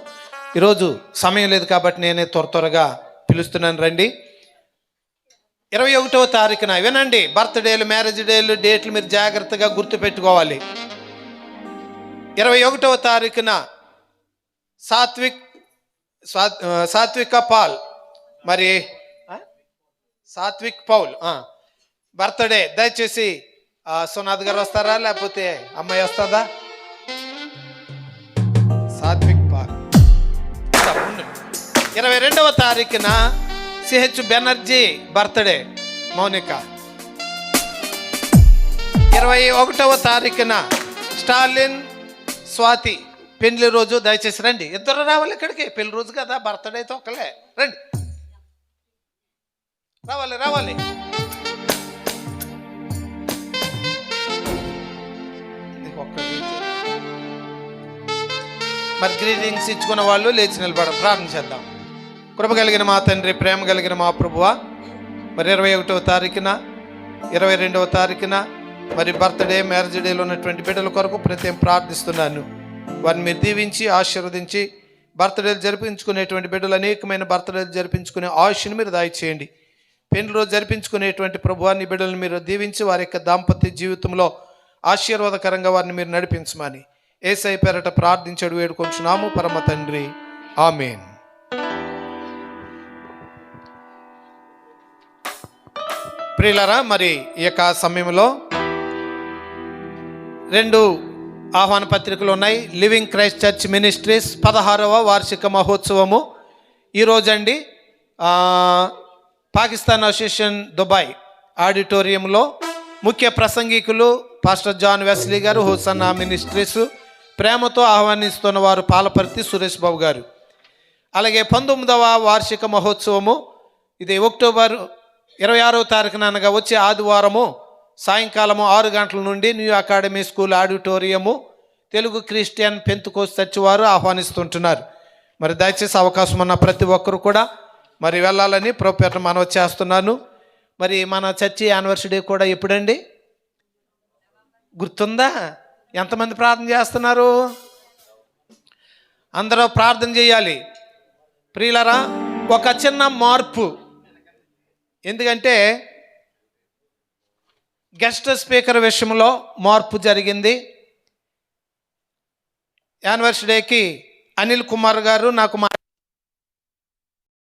ఈరోజు సమయం లేదు కాబట్టి నేనే త్వరగా పిలుస్తున్నాను. రండి. 21వ తారీఖున వినండి, బర్త్డేలు మ్యారేజ్ డేలు డేట్లు మీరు జాగ్రత్తగా గుర్తుపెట్టుకోవాలి. 21వ తారీఖున సాత్విక పాల్ మరి సాత్విక్ పౌల్ బర్త్డే. దయచేసి సునాథ్ గారు వస్తారా లేకపోతే అమ్మాయి వస్తుందా? సాత్విక్ పాల్. 22వ తారీఖున సిహెచ్ బెనర్జీ బర్త్డే మౌనిక. 21వ తారీఖున స్టాలిన్ స్వాతి పెళ్లి రోజు. దయచేసి రండి, ఇద్దరు రావాలి ఇక్కడికి, పెళ్లి రోజు కదా, బర్త్డే అయితే ఒకలే. రండి, రావాలి. మరి గ్రీటింగ్స్ ఇచ్చుకున్న వాళ్ళు లేచి నిలబడ ప్రార్థన చేద్దాం. కృప కలిగిన మా తండ్రి, ప్రేమ కలిగిన మా ప్రభువా, మరి 21వ తారీఖున 22వ తారీఖున మరి బర్త్డే మ్యారేజ్ డేలో ఉన్నటువంటి బిడ్డల కొరకు ప్రత్యేకం ప్రార్థిస్తున్నాను. వారిని మీరు దీవించి ఆశీర్వదించి బర్త్డేలు జరిపించుకునేటువంటి బిడ్డలు అనేకమైన బర్త్డేలు జరిపించుకునే ఆయుష్ని మీరు దయచేయండి. పెళ్లి రోజు జరిపించుకునేటువంటి ప్రభువాన్ని బిడ్డలను మీరు దీవించి వారి యొక్క దాంపత్య జీవితంలో ఆశీర్వాదకరంగా వారిని మీరు నడిపించమని యేసయ్య పేరట ప్రార్థించడు వేడుకొంచున్నాము పరమ తండ్రి, ఆమేన్. ప్రియులారా, మరి ఈ యొక్క సమయంలో 2 ఆహ్వాన పత్రికలు ఉన్నాయి. లివింగ్ క్రైస్ట్ చర్చ్ మినిస్ట్రీస్ 16వ వార్షిక మహోత్సవము ఈరోజండి పాకిస్తాన్ అసోసియేషన్ దుబాయ్ ఆడిటోరియంలో ముఖ్య ప్రసంగికులు పాస్టర్ జాన్ వెస్లీ గారు, హోసన్నా మినిస్ట్రీస్ ప్రేమతో ఆహ్వానిస్తున్న వారు పాలపర్తి సురేష్ బాబు గారు. అలాగే 19వ వార్షిక మహోత్సవము ఇది అక్టోబర్ 26వ తారీఖున అనగా వచ్చే ఆదివారము సాయంకాలము 6 గంటల నుండి new academy school auditorium Telugu Christian Pentecost church వారు ఆహ్వానిస్తుంటున్నారు. మరి దయచేసి అవకాశం ఉన్న ప్రతి ఒక్కరు కూడా మరి వెళ్ళాలని ప్రభుపేట మనవి చేస్తున్నాను. మరి మన చర్చి యానివర్సరీ కూడా ఎప్పుడండి గుర్తుందా? ఎంతమంది ప్రార్థన చేస్తున్నారు? అందరూ ప్రార్థన చేయాలి. ప్రియులరా, ఒక చిన్న మార్పు, ఎందుకంటే గెస్ట్ స్పీకర్ విషయంలో మార్పు జరిగింది. యానివర్సరీకి అనిల్ కుమార్ గారు నాకు